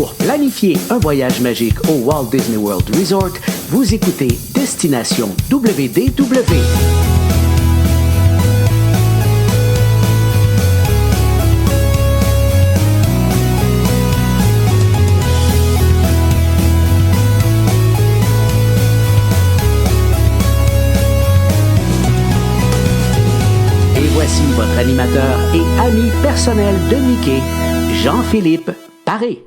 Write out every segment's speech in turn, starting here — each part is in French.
Pour planifier un voyage magique au Walt Disney World Resort, vous écoutez Destination WDW. Et voici votre animateur et ami personnel de Mickey, Jean-Philippe Paré.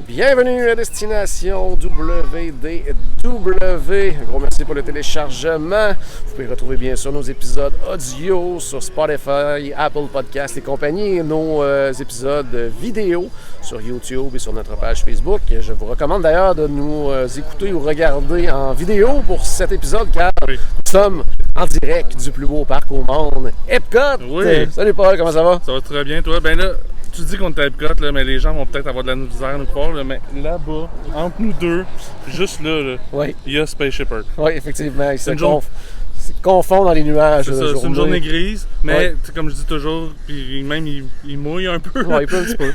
Bienvenue à Destination WDW. Un gros merci pour le téléchargement. Vous pouvez retrouver bien sûr nos épisodes audio sur Spotify, Apple Podcasts et compagnie, et nos épisodes vidéo sur YouTube et sur notre page Facebook. Je vous recommande d'ailleurs de nous écouter ou regarder en vidéo pour cet épisode car nous sommes en direct du plus beau parc au monde, Epcot. Oui. Salut Paul, comment ça va? Ça va très bien, toi? Ben là, tu dis qu'on est à Epcot, là, mais les gens vont peut-être avoir de la misère à nous croire, là, mais là-bas, entre nous deux, juste là, Oui. il y a Spaceship Earth. Oui, effectivement, ils se une confondent dans les nuages. C'est une journée grise, mais Ouais. comme je dis toujours, puis même il mouille un peu. Oui, un petit peu.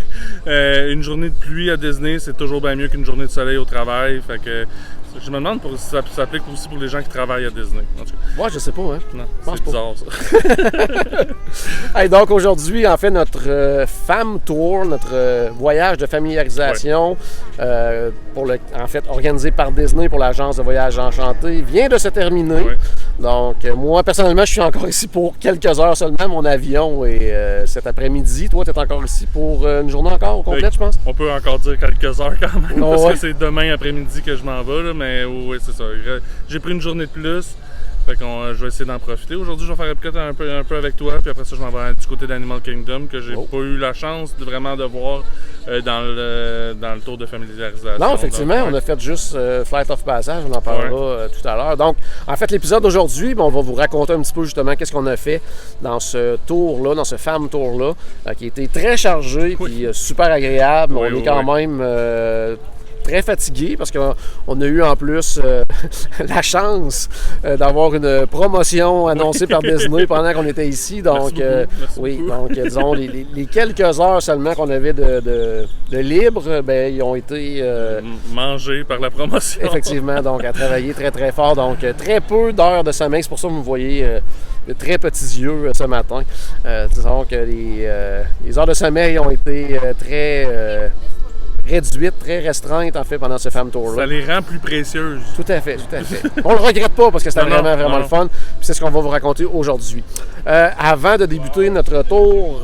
Une journée de pluie à Disney, c'est toujours bien mieux qu'une journée de soleil au travail. Fait que je me demande si ça s'applique aussi pour les gens qui travaillent à Disney. En tout cas. Ouais, je sais pas, hein. Non, pense c'est pas. bizarre ça. Hey, donc aujourd'hui, en fait, notre Fam Tour, notre voyage de familiarisation, en fait, organisé par Disney pour l'agence de voyage Enchanté, vient de se terminer. Ouais. Donc, moi, personnellement, je suis encore ici pour quelques heures seulement. Mon avion est cet après-midi. Toi, tu es encore ici pour une journée encore complète, je pense? On peut encore dire quelques heures quand même, Oh, parce ouais. que c'est demain après-midi que je m'en vais, là, mais oui, c'est ça. J'ai pris une journée de plus, fait que je vais essayer d'en profiter. Aujourd'hui, je vais faire Epcot un peu avec toi, puis après ça, je m'en vais du côté d'Animal Kingdom, que j'ai pas eu la chance vraiment de voir dans le tour de familiarisation. Non, effectivement, on a fait juste Flight of Passage, on en parlera tout à l'heure. Donc, en fait, l'épisode d'aujourd'hui, on va vous raconter un petit peu justement qu'est-ce qu'on a fait dans ce tour-là, dans ce Fam Tour-là, qui a été très chargé, puis super agréable. Oui, on est quand même très fatigué parce qu'on a eu en plus la chance d'avoir une promotion annoncée par Disney pendant qu'on était ici. Donc, Merci beaucoup. donc disons, les quelques heures seulement qu'on avait de libre, ben, ils ont été mangé par la promotion. effectivement, donc à travailler très très fort. Donc, très peu d'heures de sommeil. C'est pour ça que vous me voyez de très petits yeux ce matin. Disons que les heures de sommeil ont été très réduite, très restreinte en fait pendant ce Fam Tour-là. Ça les rend plus précieuses. Tout à fait, tout à fait. On le regrette pas parce que c'était vraiment le fun. Puis c'est ce qu'on va vous raconter aujourd'hui. Avant de débuter notre tour,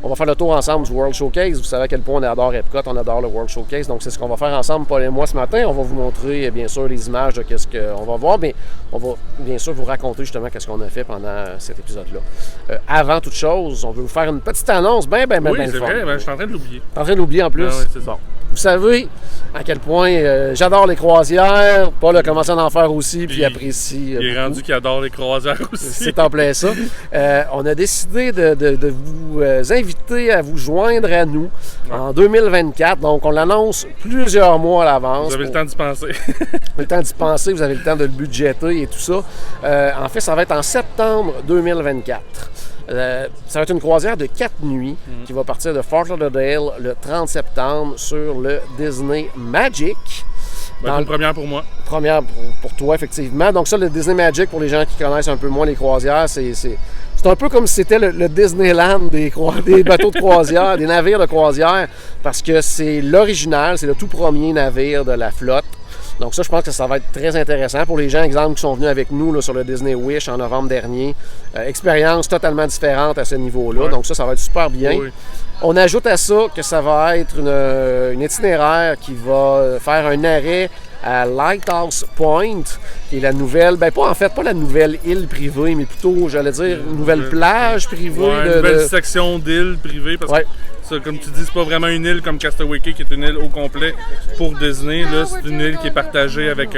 on va faire le tour ensemble du World Showcase. Vous savez à quel point on adore Epcot, on adore le World Showcase. Donc c'est ce qu'on va faire ensemble, Paul et moi, ce matin. On va vous montrer bien sûr les images de qu'est-ce qu'on va voir, mais on va bien sûr vous raconter justement qu'est-ce qu'on a fait pendant cet épisode-là. Avant toute chose, on veut vous faire une petite annonce bien Oui, le c'est fun. vrai, ben, je suis en train de l'oublier. T'es en train de l'oublier en plus? Ah oui, c'est ça. Vous savez à quel point j'adore les croisières. Paul a commencé à en faire aussi, puis apprécie. Il est rendu qu'il adore les croisières aussi. C'est en plein ça. On a décidé de vous inviter à vous joindre à nous en 2024. Donc, on l'annonce plusieurs mois à l'avance. Vous avez le temps d'y penser. Le temps d'y penser, vous avez le temps de le budgéter et tout ça. En fait, ça va être en septembre 2024. Ça va être une croisière de 4 nuits qui va partir de Fort Lauderdale le 30 septembre sur le Disney Magic. C'est une première pour moi. Première pour toi, effectivement. Donc ça, le Disney Magic, pour les gens qui connaissent un peu moins les croisières, c'est un peu comme si c'était le Disneyland des bateaux de croisière, des navires de croisière, parce que c'est l'original, c'est le tout premier navire de la flotte. Donc ça, je pense que ça va être très intéressant pour les gens, exemple, qui sont venus avec nous là, sur le Disney Wish en novembre dernier. Expérience totalement différente à ce niveau-là. Ouais. Donc ça va être super bien. Oui. On ajoute à ça que ça va être une itinéraire qui va faire un arrêt à Lighthouse Point, qui est la nouvelle, pas la nouvelle île privée, mais plutôt, j'allais dire, une nouvelle plage privée. Une nouvelle section d'île privée, parce que ça, comme tu dis, c'est pas vraiment une île comme Castaway Cay, qui est une île au complet pour Disney. Là, c'est une île qui est partagée avec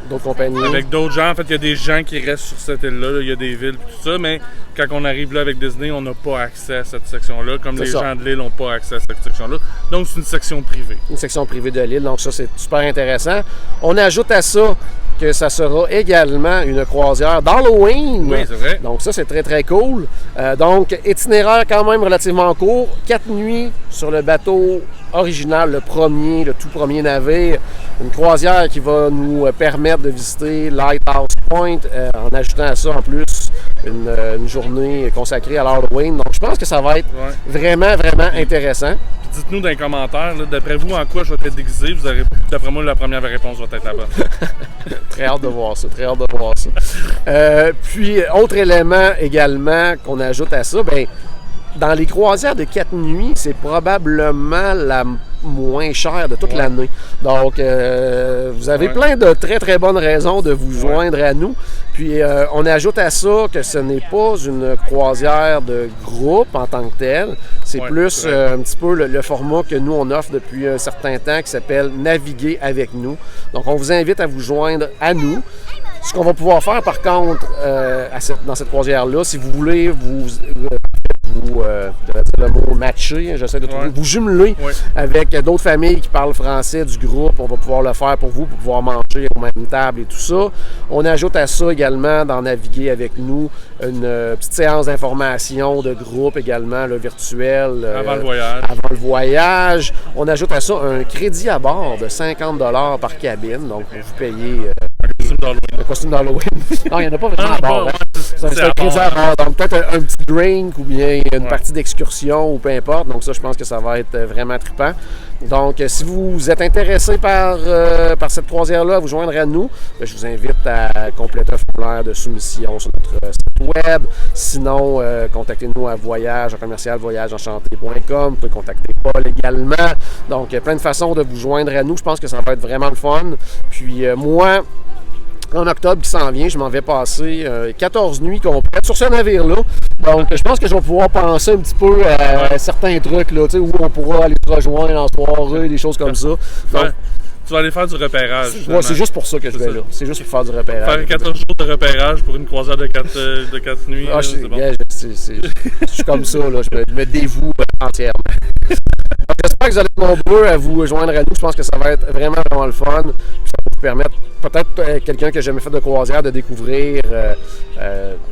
d'autres compagnies. Avec d'autres gens. En fait, il y a des gens qui restent sur cette île-là. Là. Il y a des villes et tout ça, mais quand on arrive là avec Disney, on n'a pas accès à cette section-là, comme les gens de l'île n'ont pas accès à cette section-là. Donc, c'est une section privée. Une section privée de l'île, donc ça, c'est super intéressant. On ajoute à ça que ça sera également une croisière d'Halloween. Oui, c'est vrai. Donc ça, c'est très, très cool. Donc, itinéraire quand même relativement court. 4 nuits sur le bateau original, le tout premier navire. Une croisière qui va nous permettre de visiter Lighthouse Point, en ajoutant à ça en plus une journée consacrée à l'Halloween. Donc, je pense que ça va être vraiment, vraiment intéressant. Puis dites-nous dans les commentaires, là, d'après vous, en quoi je vais être déguisé. Vous aurez, d'après moi, la première réponse va être la bonne. Très hâte de voir ça, très hâte de voir ça. Puis, autre élément également qu'on ajoute à ça, bien, dans les croisières de 4 nuits, c'est probablement la moins chère de toute l'année. Donc, vous avez plein de très, très bonnes raisons de vous joindre à nous. Puis, on ajoute à ça que ce n'est pas une croisière de groupe en tant que telle. C'est plus un petit peu le format que nous, on offre depuis un certain temps qui s'appelle « Naviguer avec nous ». Donc, on vous invite à vous joindre à nous. Ce qu'on va pouvoir faire, par contre, dans cette croisière-là, si vous voulez vous je vais dire le mot matcher, j'essaie de trouver, vous jumeler avec d'autres familles qui parlent français du groupe, on va pouvoir le faire pour vous, pour pouvoir manger aux mêmes tables et tout ça. On ajoute à ça également, dans Naviguer avec nous, une petite séance d'information de groupe également, le virtuel. Avant le voyage. Avant le voyage. On ajoute à ça un crédit à bord de 50 $ par cabine, donc vous payez... le costume d'Halloween. Non, il n'y en a pas vraiment à bord. C'est un crédit à bord. Donc, peut-être un petit drink ou bien une partie d'excursion ou peu importe. Donc, ça, je pense que ça va être vraiment trippant. Donc, si vous êtes intéressé par cette croisière-là, à vous joindre à nous, je vous invite à compléter un formulaire de soumission sur notre site web. Sinon, contactez-nous à voyageencommercial-voyageenchanté.com. Vous pouvez contacter Paul également. Donc, il y a plein de façons de vous joindre à nous. Je pense que ça va être vraiment le fun. Puis, moi... En octobre qui s'en vient, je m'en vais passer 14 nuits complètes sur ce navire-là. Donc, je pense que je vais pouvoir penser un petit peu à certains trucs là, où on pourra aller se rejoindre en soirée, des choses comme ça. Donc, tu vas aller faire du repérage. C'est juste pour ça que je vais là. C'est juste pour faire du repérage. Faire 14 jours de repérage pour une croisière de 4 nuits. Ah, c'est bon. Je suis comme ça, là. Je me dévoue entièrement. Donc, j'espère que vous allez être nombreux à vous joindre à nous. Je pense que ça va être vraiment, vraiment le fun. Puis ça va vous permettre, peut-être quelqu'un qui n'a jamais fait de croisière, de découvrir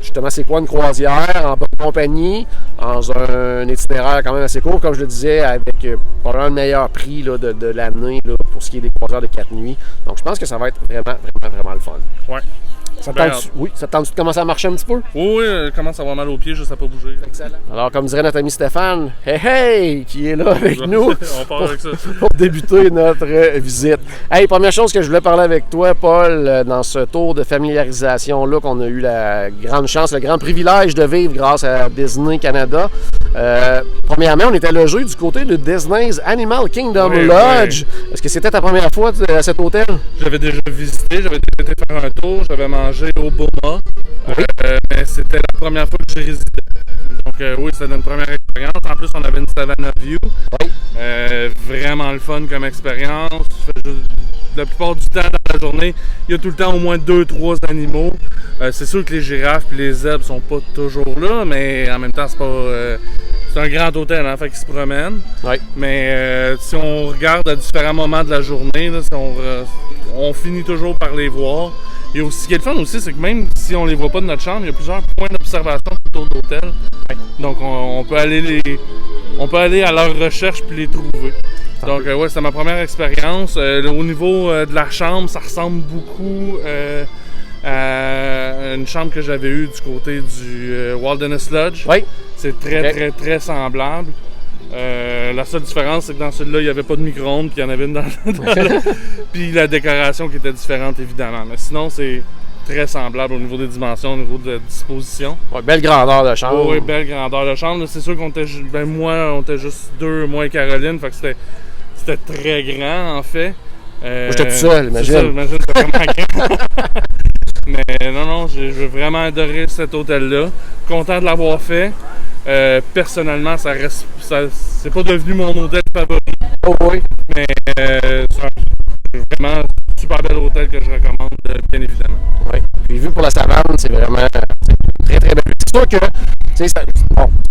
justement c'est quoi une croisière en bonne compagnie, dans un itinéraire quand même assez court, comme je le disais, avec probablement le meilleur prix là, de l'année là, pour ce qui est des croisières de 4 nuits. Donc, je pense que ça va être vraiment, vraiment, vraiment le fun. Ouais. Ça te tente de commencer à marcher un petit peu? Oui, commence à avoir mal aux pieds, juste à pas bouger. Excellent. Alors, comme dirait notre ami Stéphane, hey, qui est là avec nous on part avec ça. pour débuter notre visite. Hey, première chose que je voulais parler avec toi, Paul, dans ce tour de familiarisation-là qu'on a eu la grande chance, le grand privilège de vivre grâce à Disney Canada. Premièrement, on était logé du côté de Disney's Animal Kingdom Lodge. Oui. Est-ce que c'était ta première fois à cet hôtel? J'avais déjà visité, j'avais été faire un tour, j'avais mangé au Boma, mais c'était la première fois que j'ai résidé. Donc oui, c'était une première expérience. En plus, on avait une Savannah View. Oui. Vraiment le fun comme expérience. La plupart du temps dans la journée, il y a tout le temps au moins 2-3 animaux. C'est sûr que les girafes et les zèbres sont pas toujours là, mais en même temps, c'est pas... c'est un grand hôtel, hein, fait qu'ils se promènent. Oui. Mais si on regarde à différents moments de la journée, là, on finit toujours par les voir. Et aussi, ce qui est le fun aussi, c'est que même si on les voit pas de notre chambre, il y a plusieurs points d'observation autour de l'hôtel. Oui. Donc on peut aller à leur recherche puis les trouver. Donc ouais, c'est ma première expérience. Au niveau de la chambre, ça ressemble beaucoup à une chambre que j'avais eue du côté du Wilderness Lodge. Oui. C'est très semblable. La seule différence, c'est que dans celui-là, il n'y avait pas de micro-ondes, puis il y en avait une dans puis la décoration qui était différente, évidemment. Mais sinon, c'est très semblable au niveau des dimensions, au niveau de la disposition. Ouais, belle grandeur de chambre. Oui, belle grandeur de chambre. C'est sûr qu'on était, on était juste deux, moi et Caroline, fait que c'était très grand, en fait. Moi, j'étais tout seul, imagine. C'est ça, imagine, c'était vraiment grand. Mais non, j'ai vraiment adoré cet hôtel-là. Content de l'avoir fait. Personnellement, c'est pas devenu mon hôtel favori. Oh oui. Mais c'est vraiment un super bel hôtel que je recommande, bien évidemment. Oui. Puis vu pour la savane, c'est vraiment très très belle. C'est sûr que ça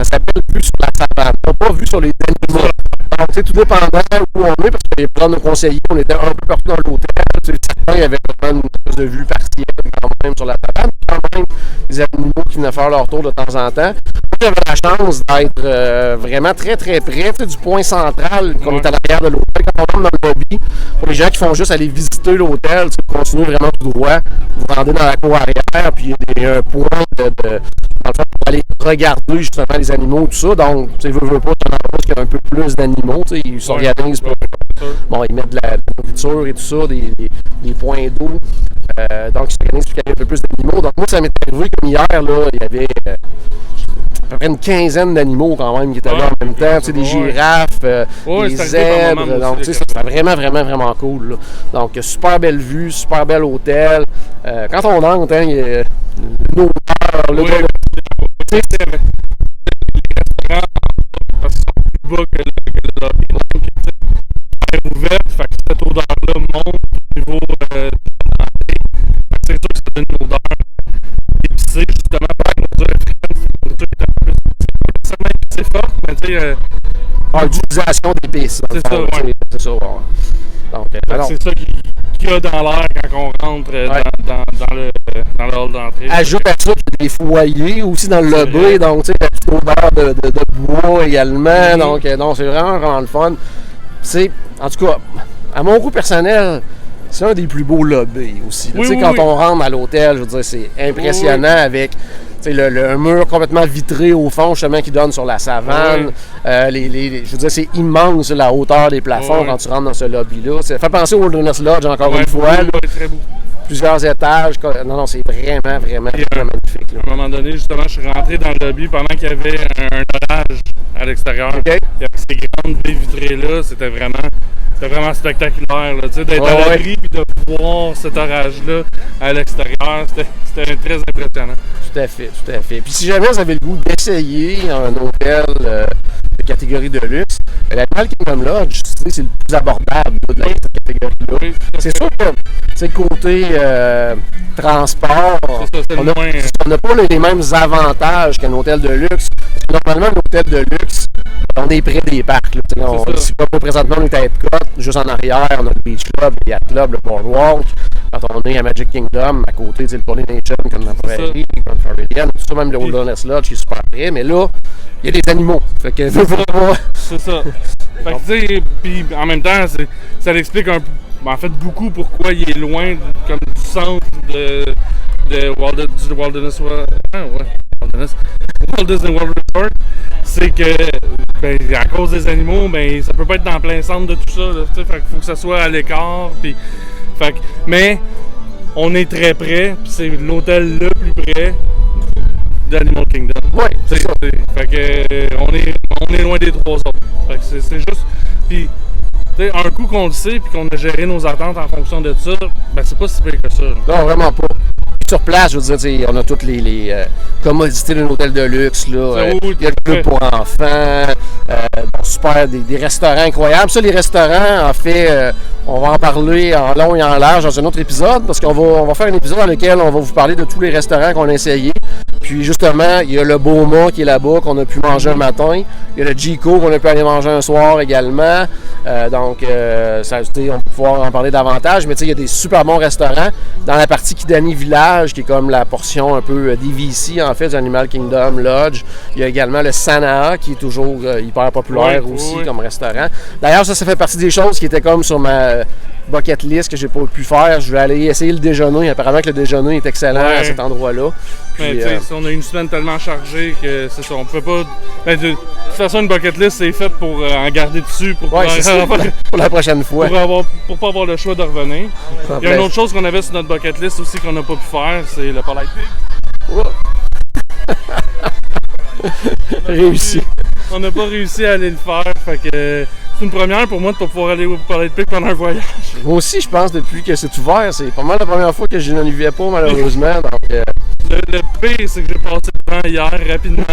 s'appelle vue sur la savane, pas vue sur les animaux. Donc, tu sais, tout dépendant où on est, parce qu'il y a plein de nos conseillers, on était un peu partout dans l'hôtel. Tu sais, certains avaient vraiment une espèce de vue partielle quand même sur la savane. Quand même, des animaux qui venaient faire leur tour de temps en temps. Moi, j'avais la chance d'être vraiment très très près du point central, qu'on est à l'arrière de l'hôtel. Quand on rentre dans le lobby, pour les gens qui font juste aller visiter l'hôtel, vous continuez vraiment tout droit, vous rendez dans la cour arrière, puis il y a un point dans le fond, pour aller regarder justement les animaux, tout ça. Donc, tu sais, veux pas, c'est un endroit qui a un peu plus d'animaux, tu sais, ils s'organisent pour... Bon, ils mettent de la nourriture et tout ça, des points d'eau. Donc, ils s'organisent pour qu'il y ait un peu plus d'animaux. Donc, moi, ça m'est arrivé comme hier, là, il y avait à peu près une quinzaine d'animaux quand même qui étaient là en même temps. Tu sais, des girafes, des zèbres. Donc, tu sais, c'était vraiment, vraiment, vraiment cool, là. Donc, super belle vue, super bel hôtel. Quand on entre, hein, il y a une odeur, là, les restaurants, parce qu'ils sont plus bas que le lobby, donc l'air ouvert, fait que cette odeur-là monte au niveau c'est sûr que ça donne une odeur épicée, justement, par une odeur frais, c'est un peu assez forte, mais tu sais... l'utilisation d'épices. C'est ça, ouais. C'est ça, ouais. Donc, c'est ça qu'il y a dans l'air quand on rentre dans le hall d'entrée. Ajoute à ça qu'il y a des foyers aussi dans le lobby, donc tu sais, la petite odeur de bois également. Donc, non, c'est vraiment, vraiment le fun. C'est, en tout cas, à mon goût personnel, c'est un des plus beaux lobbies aussi. Tu sais, quand on rentre à l'hôtel, je veux dire, c'est impressionnant avec le mur complètement vitré au fond, justement, qui donne sur la savane. Je veux dire, c'est immense la hauteur des plafonds quand tu rentres dans ce lobby-là. Ça fait penser au Wilderness Lodge, encore une fois. Très beau. Plusieurs étages. Non, c'est vraiment, vraiment, vraiment magnifique. Là. À un moment donné, justement, je suis rentré dans le lobby pendant qu'il y avait un orage à l'extérieur. Okay. Et avec ces grandes baies vitrées-là, c'était vraiment spectaculaire. D'être à l'abri et de voir cet orage-là à l'extérieur, c'était très impressionnant. Tout à fait. Puis si jamais vous avez le goût d'essayer un hôtel de catégorie de luxe, l'Animal Kingdom Lodge, c'est le plus abordable de cette catégorie-là. Oui, c'est sûr que côté transport, on n'a pas les mêmes avantages qu'un hôtel de luxe. Normalement, un hôtel de luxe, on est près des parcs. Si pas présentement, on est à Epcot, juste en arrière, on a le Beach Club, le Yacht Club, le Boardwalk. Quand on est à Magic Kingdom, à côté, le Polynesian, comme dans Prairie, comme Floridian, tout ça, même le Wilderness Lodge qui est super près. Mais là, il y a des animaux. Fait que c'est ça. Fait que tu sais, puis en même temps, ça l'explique un peu. En fait, beaucoup pourquoi il est loin comme du centre du Wilderness World Resort. C'est que, à cause des animaux, ça peut pas être dans plein centre de tout ça. Là, fait qu'il faut que ça soit à l'écart. Mais on est très près, puis c'est l'hôtel le plus près d'Animal Kingdom. Oui, c'est ça. Fait que, on est loin des trois autres. Fait que c'est juste... Puis, un coup qu'on le sait puis qu'on a géré nos attentes en fonction de ça, c'est pas si pire que ça. Non, vraiment pas. Sur place, je veux dire, on a toutes les commodités d'un hôtel de luxe. Là, il y a le club pour enfants, super, des restaurants incroyables. Ça, les restaurants, en fait, on va en parler en long et en large dans un autre épisode parce qu'on va faire un épisode dans lequel on va vous parler de tous les restaurants qu'on a essayés. Puis justement, il y a le Boma qui est là-bas, qu'on a pu manger un matin. Il y a le Jiko qu'on a pu aller manger un soir également. Donc, ça, on va pouvoir en parler davantage. Mais tu sais, il y a des super bons restaurants. Dans la partie Kidani Village, qui est comme la portion un peu DVC, en fait, du Animal Kingdom Lodge. Il y a également le Sanaa, qui est toujours hyper populaire aussi comme restaurant. D'ailleurs, ça fait partie des choses qui étaient comme sur ma bucket list que j'ai pas pu faire. Je vais aller essayer le déjeuner. Apparemment que le déjeuner est excellent à cet endroit-là. Puis, mais on a une semaine tellement chargée que c'est ça, on peut pas... de toute façon, une bucket list, c'est fait pour en garder dessus pour la prochaine fois. Pour pas avoir le choix de revenir. Il y a une autre chose qu'on avait sur notre bucket list aussi qu'on n'a pas pu faire, c'est le Polite Pig. Réussi. On n'a pas réussi à aller le faire, fait que c'est une première pour moi de ne pas pouvoir aller au Polite Pig pendant un voyage. Moi aussi, je pense, depuis que c'est ouvert, c'est pas mal la première fois que je n'en vivais pas, malheureusement. Donc, le pire, c'est que j'ai passé le temps hier rapidement,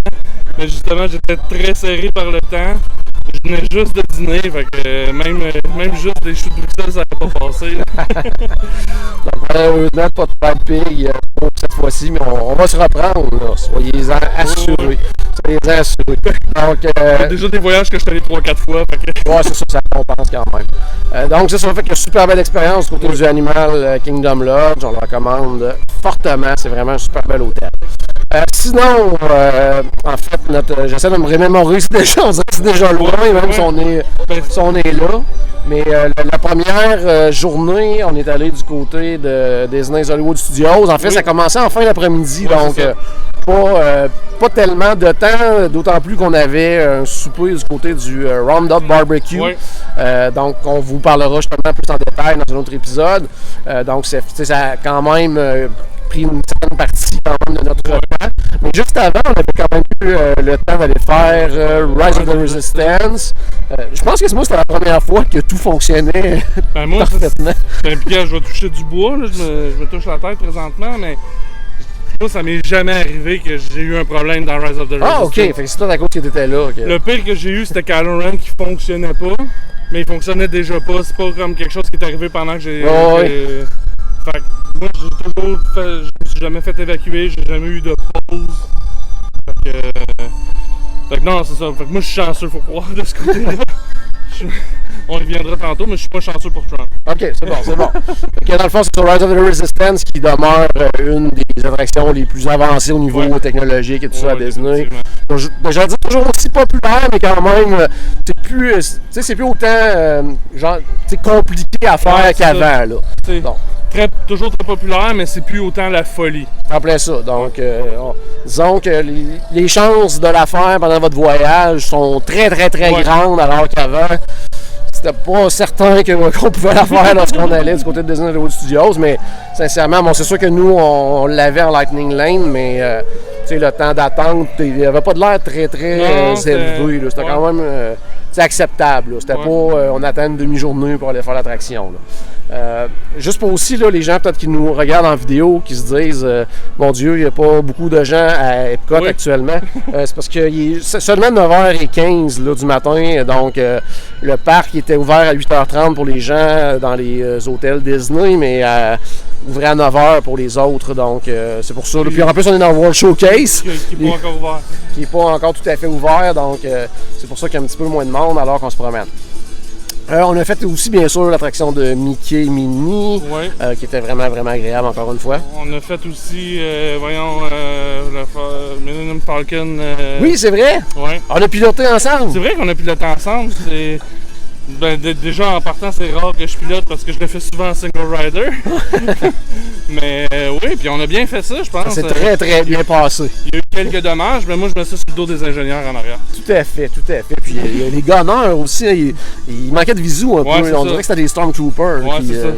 mais justement, j'étais très serré par le temps. Je venais juste de dîner, fait que même juste des choux de Bruxelles, ça n'avait pas passé. Donc, malheureusement, pas de bad pig pour cette fois-ci, mais on va se reprendre, là. Soyez-en assurés. Soyez-en assurés. Donc, déjà des voyages que je suis allé 3-4 fois, fait que... Ouais, c'est ça, ça compense quand même. Donc, ça fait une super belle expérience du côté du Animal Kingdom Lodge. On le recommande fortement. C'est vraiment un super bel hôtel. Sinon, en fait, j'essaie de me remémorer, c'est déjà loin, même si on est là. Mais la première journée, on est allé du côté de Disney's Hollywood Studios. En fait, ça a commencé en fin d'après-midi, donc pas tellement de temps, d'autant plus qu'on avait un souper du côté du Roundup Barbecue. Oui. Donc, on vous parlera justement plus en détail dans un autre épisode. Donc, ça a quand même pris une certaine partie quand même de notre temps. Mais juste avant, on avait quand même eu le temps d'aller faire Rise of the Resistance. Je pense que c'était la première fois que tout fonctionnait parfaitement. Puis, je vais toucher du bois, là, je me touche la tête présentement, mais moi, ça m'est jamais arrivé que j'ai eu un problème dans Rise of the Resistance. Ah, ok, fait que c'est toi à cause que tu étais là. Okay. Le pire que j'ai eu, c'était Kylo Ren qui fonctionnait pas, mais il fonctionnait déjà pas. C'est pas comme quelque chose qui est arrivé pendant que j'ai... Fait que moi, je me suis jamais fait évacuer, j'ai jamais eu de pause. Fait que non, c'est ça. Fait que moi, je suis chanceux, faut croire, de ce côté-là. On y reviendra tantôt, mais je suis pas chanceux pour Trump. Ok, c'est bon. Okay, dans le fond, c'est sur Rise of the Resistance qui demeure une des attractions les plus avancées au niveau technologique et tout ça à Disney. Donc, je dis toujours aussi populaire, mais quand même, c'est plus autant compliqué à faire qu'avant. Là. Toujours très populaire, mais c'est plus autant la folie. En plein ça. Donc, disons que les chances de la faire pendant votre voyage sont très grandes, alors qu'avant, c'était pas certain qu'on pouvait la faire lorsqu'on allait du côté de Disney Hollywood Studios, mais sincèrement, bon, c'est sûr que nous, on l'avait en Lightning Lane, mais le temps d'attente, il n'y avait pas de l'air très élevé. C'était quand même acceptable. C'était pas on attend une demi-journée pour aller faire l'attraction. Juste pour aussi les gens peut-être qui nous regardent en vidéo, qui se disent mon Dieu, il n'y a pas beaucoup de gens à Epcot actuellement. C'est parce que c'est seulement 9h15 du matin, donc le parc était ouvert à 8h30 pour les gens dans les hôtels Disney, mais ouvert à 9h pour les autres, donc c'est pour ça. Puis en plus, on est dans le World Showcase. Qui n'est pas encore ouvert. Qui n'est pas encore tout à fait ouvert, donc c'est pour ça qu'il y a un petit peu moins de monde alors qu'on se promène. On a fait aussi, bien sûr, l'attraction de Mickey Minnie, qui était vraiment agréable, encore une fois. On a fait aussi, le Millennium Falcon. Oui, c'est vrai! Ouais. On a piloté ensemble! C'est vrai qu'on a piloté ensemble. Déjà, en partant, c'est rare que je pilote parce que je le fais souvent en single rider. Mais oui, puis on a bien fait ça, je pense. C'est très bien passé. Il y a eu quelques dommages, mais moi, je me suis sur le dos des ingénieurs en arrière. Tout à fait. Puis les gunners aussi, il manquait de visu un peu. On dirait que c'était des Stormtroopers. C'est ça.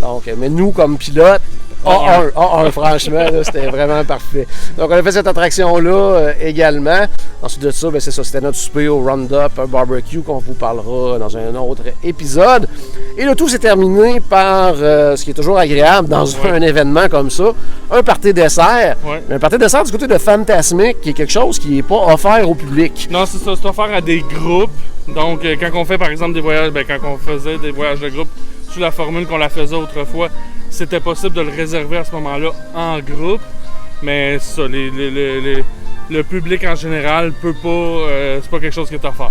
Donc, mais nous, comme pilotes, A1, franchement, là, c'était vraiment parfait. Donc, on a fait cette attraction-là également. Ensuite de ça, c'est ça, c'était notre souper au Roundup Barbecue qu'on vous parlera dans un autre épisode. Et le tout s'est terminé par ce qui est toujours agréable dans un événement comme ça, un party dessert. Mais un party dessert du côté de Fantasmic, qui est quelque chose qui n'est pas offert au public. Non, c'est ça, c'est offert à des groupes. Donc, quand on fait par exemple des voyages, quand on faisait des voyages de groupe sous la formule qu'on la faisait autrefois, c'était possible de le réserver à ce moment-là en groupe, mais ça, le public en général peut pas, c'est pas quelque chose qui est offert.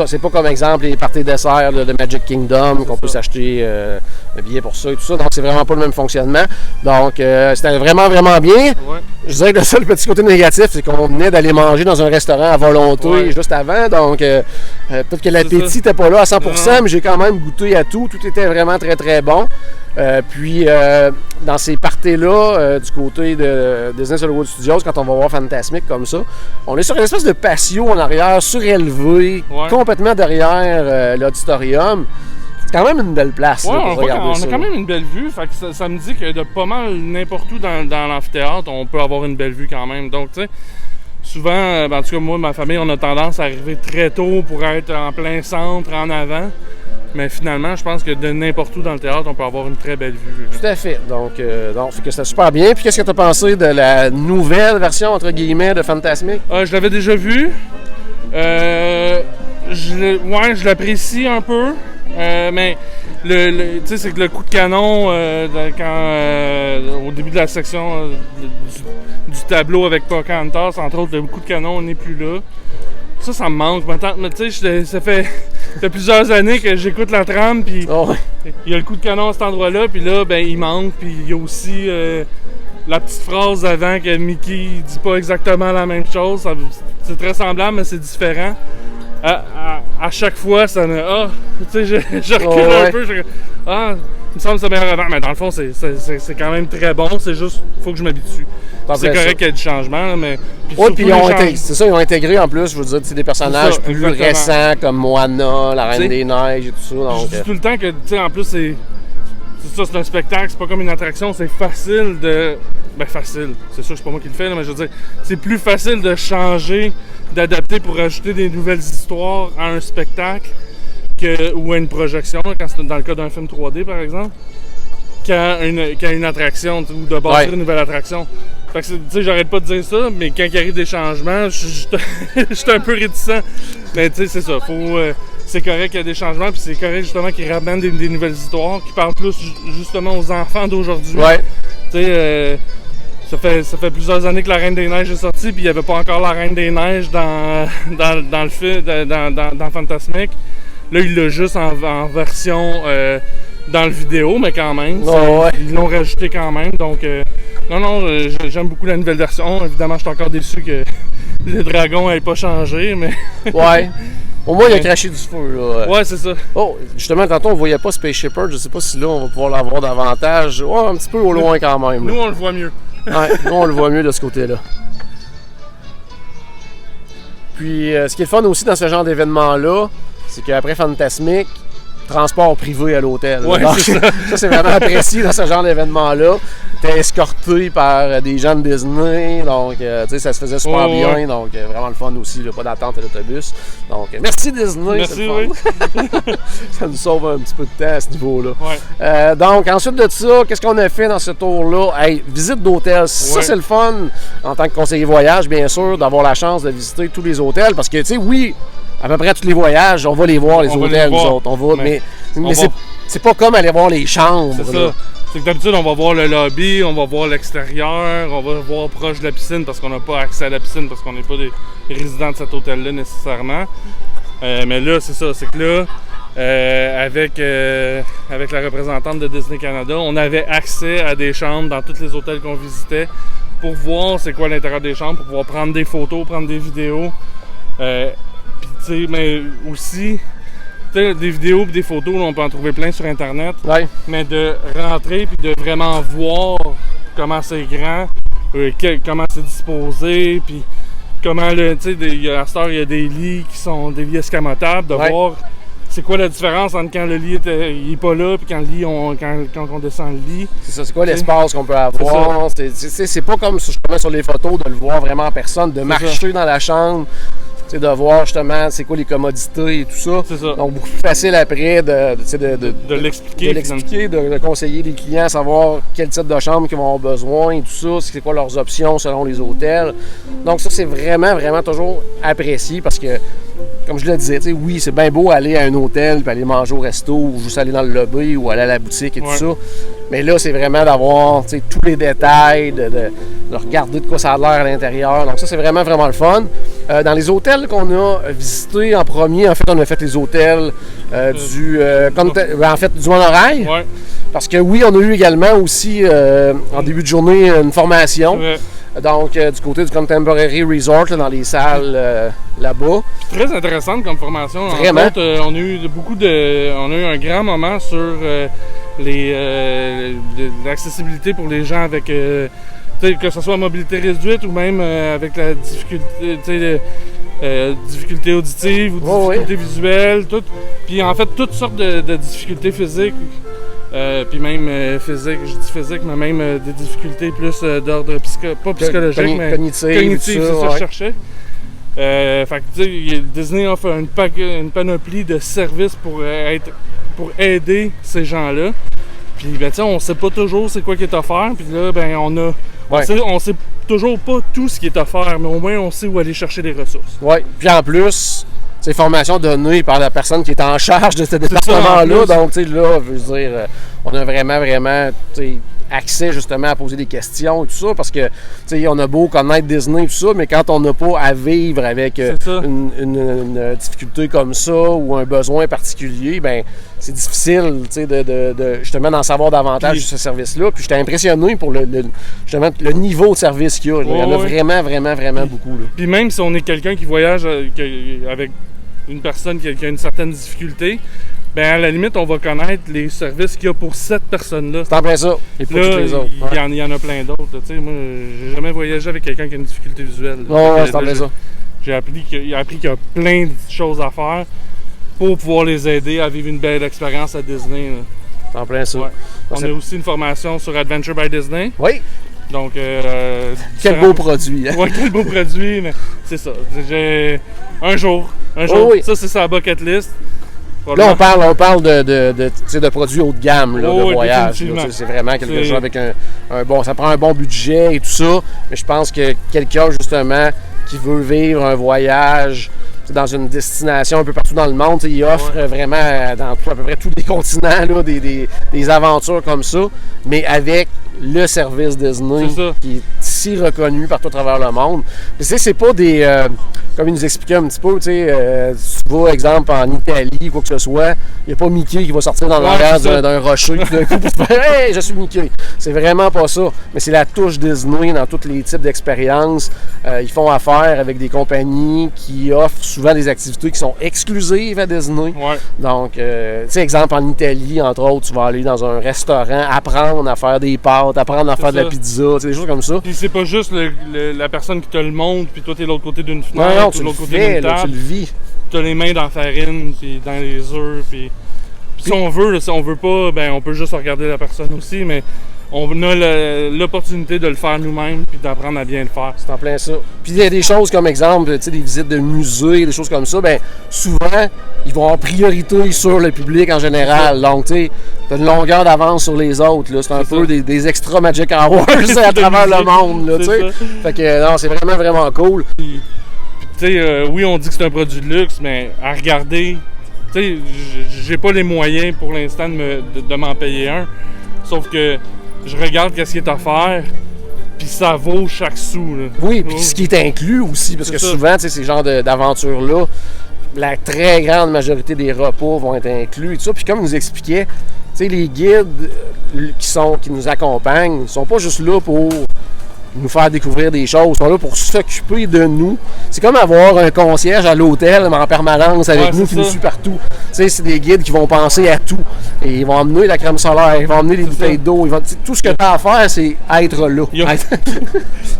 C'est pas comme exemple les parties dessert de Magic Kingdom qu'on peut s'acheter un billet pour ça et tout ça, donc c'est vraiment pas le même fonctionnement. Donc c'était vraiment bien. Je dirais que le seul petit côté négatif, c'est qu'on venait d'aller manger dans un restaurant à volonté juste avant, donc peut-être que l'appétit n'était pas là à 100%, mais j'ai quand même goûté à tout était vraiment très bon. Puis dans ces parties-là, du côté de Disney's Hollywood Studios, quand on va voir Fantasmic comme ça, on est sur une espèce de patio en arrière, surélevé, complètement derrière l'auditorium. C'est quand même une belle place. Ouais, là, pour regarder on ça. a quand même une belle vue. Fait que ça me dit que de pas mal n'importe où dans l'amphithéâtre, on peut avoir une belle vue quand même. Donc, tu sais, souvent, en tout cas, moi, ma famille, on a tendance à arriver très tôt pour être en plein centre, en avant. Mais finalement, je pense que de n'importe où dans le théâtre, on peut avoir une très belle vue. Tout à fait. Donc fait que c'était super bien. Puis qu'est-ce que tu as pensé de la nouvelle version, entre guillemets, de Fantasmic? Je l'avais déjà vu. je l'apprécie un peu, mais c'est que le coup de canon, au début de la section du tableau avec Pocahontas, entre autres, le coup de canon n'est plus là. Ça me manque. Mais tu sais, ça fait plusieurs années que j'écoute la trame, puis il y a le coup de canon à cet endroit-là, puis là, ben, il manque, puis il y a aussi la petite phrase avant que Mickey dit pas exactement la même chose. C'est très semblable, mais c'est différent. À chaque fois, ça me... tu sais, je recule un peu, il me semble que c'est meilleur avant, mais dans le fond, c'est quand même très bon, c'est juste, faut que je m'habitue. C'est correct qu'il y ait du changement, là, mais... Puis ils ont intégré en plus, je veux dire, des personnages plus récents comme Moana, la Reine des Neiges et tout ça. Donc... Je dis tout le temps que, tu sais, en plus, c'est un spectacle, c'est pas comme une attraction, c'est facile de... Ben facile, c'est sûr que c'est pas moi qui le fais, là, mais je veux dire, c'est plus facile de changer, d'adapter pour ajouter des nouvelles histoires à un spectacle ou à une projection, quand c'est dans le cas d'un film 3D par exemple, qu'à une attraction ou de bâtir une nouvelle attraction. Fait que tu sais, j'arrête pas de dire ça, mais quand il arrive des changements, je suis un peu réticent. Mais tu sais, c'est ça, c'est correct qu'il y a des changements, puis c'est correct justement qu'ils ramènent des nouvelles histoires, qui parlent plus justement aux enfants d'aujourd'hui. Ouais. Tu sais, ça fait plusieurs années que la Reine des Neiges est sortie, puis il n'y avait pas encore la Reine des Neiges dans le film, dans Fantasmic. Là, il l'a juste en version dans le vidéo, mais quand même. Ils l'ont rajouté quand même. Donc, j'aime beaucoup la nouvelle version. Évidemment, je suis encore déçu que le dragon n'ait pas changé, mais... Ouais. Au moins, il a craché du feu, là. Ouais, c'est ça. Oh, justement, tantôt, on voyait pas Space Shepherd. Je sais pas si là, on va pouvoir l'avoir davantage. Ouais, un petit peu au loin quand même. Nous, on le voit mieux. Ouais, nous, on le voit mieux de ce côté-là. Puis, ce qui est le fun aussi dans ce genre d'événement-là, c'est qu'après Fantasmic, transport privé à l'hôtel. Ouais, c'est ça, c'est vraiment apprécié dans ce genre d'événement-là. T'es escorté par des gens de Disney, donc tu sais, ça se faisait super bien, donc vraiment le fun aussi, là, pas d'attente à l'autobus. Donc merci Disney, merci, c'est le fun. Ça nous sauve un petit peu de temps à ce niveau-là. Ouais. Donc ensuite de ça, qu'est-ce qu'on a fait dans ce tour-là? Visite d'hôtel, ça c'est le fun en tant que conseiller voyage, bien sûr, d'avoir la chance de visiter tous les hôtels, parce que tu sais, oui, à peu près tous les voyages, on va les voir, les hôtels, nous autres. Mais c'est pas comme aller voir les chambres. C'est ça. C'est que d'habitude, on va voir le lobby, on va voir l'extérieur, on va voir proche de la piscine parce qu'on n'a pas accès à la piscine parce qu'on n'est pas des résidents de cet hôtel-là nécessairement. Mais là, c'est ça. C'est que là, avec la représentante de Disney Canada, on avait accès à des chambres dans tous les hôtels qu'on visitait pour voir c'est quoi l'intérieur des chambres, pour pouvoir prendre des photos, prendre des vidéos. Puis, tu sais, mais aussi... Des vidéos et des photos, là, on peut en trouver plein sur Internet. Ouais. Mais de rentrer et de vraiment voir comment c'est grand, comment c'est disposé, puis comment, tu sais, à cette heure, il y a des lits qui sont des lits escamotables, de voir c'est quoi la différence entre quand le lit il est pas là puis quand le lit quand on descend le lit. C'est ça, c'est quoi l'espace qu'on peut avoir. C'est pas comme sur les photos de le voir vraiment en personne, de marcher dans la chambre. De voir justement c'est quoi les commodités et tout ça. C'est ça. Donc beaucoup plus facile après de l'expliquer, de conseiller les clients à savoir quel type de chambre qu'ils vont avoir besoin et tout ça, c'est quoi leurs options selon les hôtels. Donc ça c'est vraiment, vraiment toujours apprécié parce que, comme je le disais, oui, c'est bien beau aller à un hôtel puis aller manger au resto ou juste aller dans le lobby ou aller à la boutique et tout ça. Mais là, c'est vraiment d'avoir tous les détails, de regarder de quoi ça a l'air à l'intérieur. Donc ça, c'est vraiment, vraiment le fun. Dans les hôtels qu'on a visités en premier, en fait, on a fait les hôtels du monorail. Ouais. Parce que oui, on a eu également aussi, en début de journée, une formation. Ouais. Donc, du côté du Contemporary Resort, là, dans les salles là-bas. Très intéressante comme formation. Vraiment. En fait, on a eu un grand moment sur l'accessibilité pour les gens avec que ce soit mobilité réduite ou même avec la difficulté auditive ou difficulté visuelle, tout. Puis en fait, toutes sortes de difficultés physiques. Puis même physique, je dis physique, mais même des difficultés plus d'ordre pas psychologique, mais cognitive, c'est ça que je cherchais. Fait que tu sais, Disney offre une panoplie de services pour aider ces gens-là. Puis ben tu sais, on sait pas toujours c'est quoi qui est offert, puis là ben on sait toujours pas tout ce qui est offert, mais au moins on sait où aller chercher des ressources. Oui, puis en plus, formation donnée par la personne qui est en charge de ce département-là. Donc, tu sais, là, je veux dire, on a vraiment, accès justement à poser des questions et tout ça, parce que, tu sais, on a beau connaître Disney et tout ça, mais quand on n'a pas à vivre avec une difficulté comme ça ou un besoin particulier, ben c'est difficile, tu sais, de justement d'en savoir davantage sur ce service-là. Puis j'étais impressionné pour justement le niveau de service qu'il y a. Il y en a vraiment beaucoup. Là. Puis même si on est quelqu'un qui voyage avec une personne qui a une certaine difficulté, ben à la limite, on va connaître les services qu'il y a pour cette personne-là. C'est en plein ça. Et pour toutes les autres. Il y en a plein d'autres. Tu sais, moi, j'ai jamais voyagé avec quelqu'un qui a une difficulté visuelle. C'est en plein ça. J'ai appris qu'il y a plein de choses à faire pour pouvoir les aider à vivre une belle expérience à Disney. Là. C'est en plein ça. Ouais. On a aussi une formation sur Adventure by Disney. Oui. Donc, quel beau produit. Hein? Oui, quel beau produit, mais c'est ça. Un jour. Ça, c'est sa bucket list. Là, on parle de produits haut de gamme, là, de voyage. Là, c'est vraiment quelque chose avec un bon... Ça prend un bon budget et tout ça, mais je pense que quelqu'un, justement, qui veut vivre un voyage dans une destination un peu partout dans le monde, il offre vraiment dans à peu près tous les continents là, des aventures comme ça, mais avec le service Disney qui est si reconnu partout à travers le monde. C'est pas des... comme il nous expliquait un petit peu, tu vas, exemple, en Italie, quoi que ce soit, il n'y a pas Mickey qui va sortir dans l'arrière d'un rocher tout d'un coup pour faire « Hey, je suis Mickey ». C'est vraiment pas ça. Mais c'est la touche Disney dans tous les types d'expériences. Ils font affaire avec des compagnies qui offrent souvent des activités qui sont exclusives à Disney. Ouais. Donc, tu sais, exemple, en Italie, entre autres, tu vas aller dans un restaurant, apprendre à faire des pâtes, apprendre à faire de la pizza, des choses comme ça. Puis c'est pas juste la personne qui te le montre, puis toi, t'es de l'autre côté d'une fenêtre. Non, tu le fais, là, tu le vis. Tu as les mains dans la farine, puis dans les œufs, puis si on veut pas, ben on peut juste regarder la personne aussi, mais on a l'opportunité de le faire nous-mêmes, puis d'apprendre à bien le faire. C'est en plein ça. Puis il y a des choses comme exemple, tu sais, des visites de musées, des choses comme ça, ben souvent, ils vont avoir priorité sur le public en général. Donc, tu sais, t'as une longueur d'avance sur les autres, là. C'est un peu des extra Magic Hours à travers le monde, là, tu sais. Fait que, non, c'est vraiment cool. Tu sais, oui, on dit que c'est un produit de luxe, mais à regarder, tu sais, j'ai pas les moyens pour l'instant de m'en payer un. Sauf que je regarde qu'est-ce qui est offert, puis ça vaut chaque sou. Là. Oui, puis ce qui est inclus aussi, parce que souvent, tu sais, ces genres d'aventures-là, la très grande majorité des repas vont être inclus et tout ça. Puis comme il nous expliquait, tu sais, les guides qui nous accompagnent ne sont pas juste là pour nous faire découvrir des choses, ils sont là pour s'occuper de nous. C'est comme avoir un concierge à l'hôtel, mais en permanence avec nous, qui nous suit partout. Tu sais, c'est des guides qui vont penser à tout. Et ils vont emmener la crème solaire, ils vont emmener les bouteilles d'eau, tout ce que tu as à faire, c'est être là.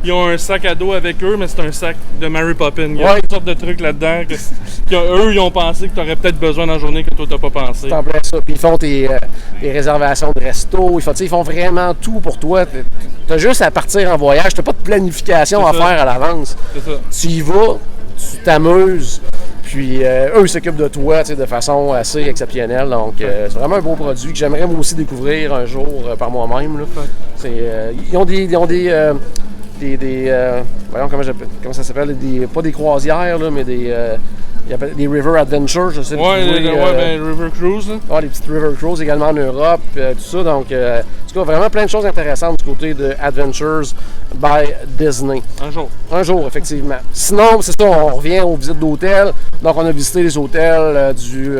Ils ont un sac à dos avec eux, mais c'est un sac de Mary Poppins. Il y a toutes sortes de trucs là-dedans eux, ils ont pensé que tu aurais peut-être besoin dans la journée que toi, tu n'as pas pensé. C'est en plein ça. Puis ils font tes réservations de resto, ils font vraiment tout pour toi. Tu as juste à partir en voyage. Tu n'as pas de planification à faire à l'avance. Tu y vas, tu t'amuses, puis eux ils s'occupent de toi de façon assez exceptionnelle. Donc c'est vraiment un beau produit que j'aimerais moi aussi découvrir un jour par moi-même. Là. Ils ont voyons comment ça s'appelle, pas des croisières, là, mais des River Adventures, je sais pas. River Cruise. Les petites River Cruise également en Europe, tout ça. Donc, en tout cas, vraiment plein de choses intéressantes du côté de Adventures by Disney. Un jour, effectivement. Sinon, c'est ça, on revient aux visites d'hôtels. Donc, on a visité les hôtels du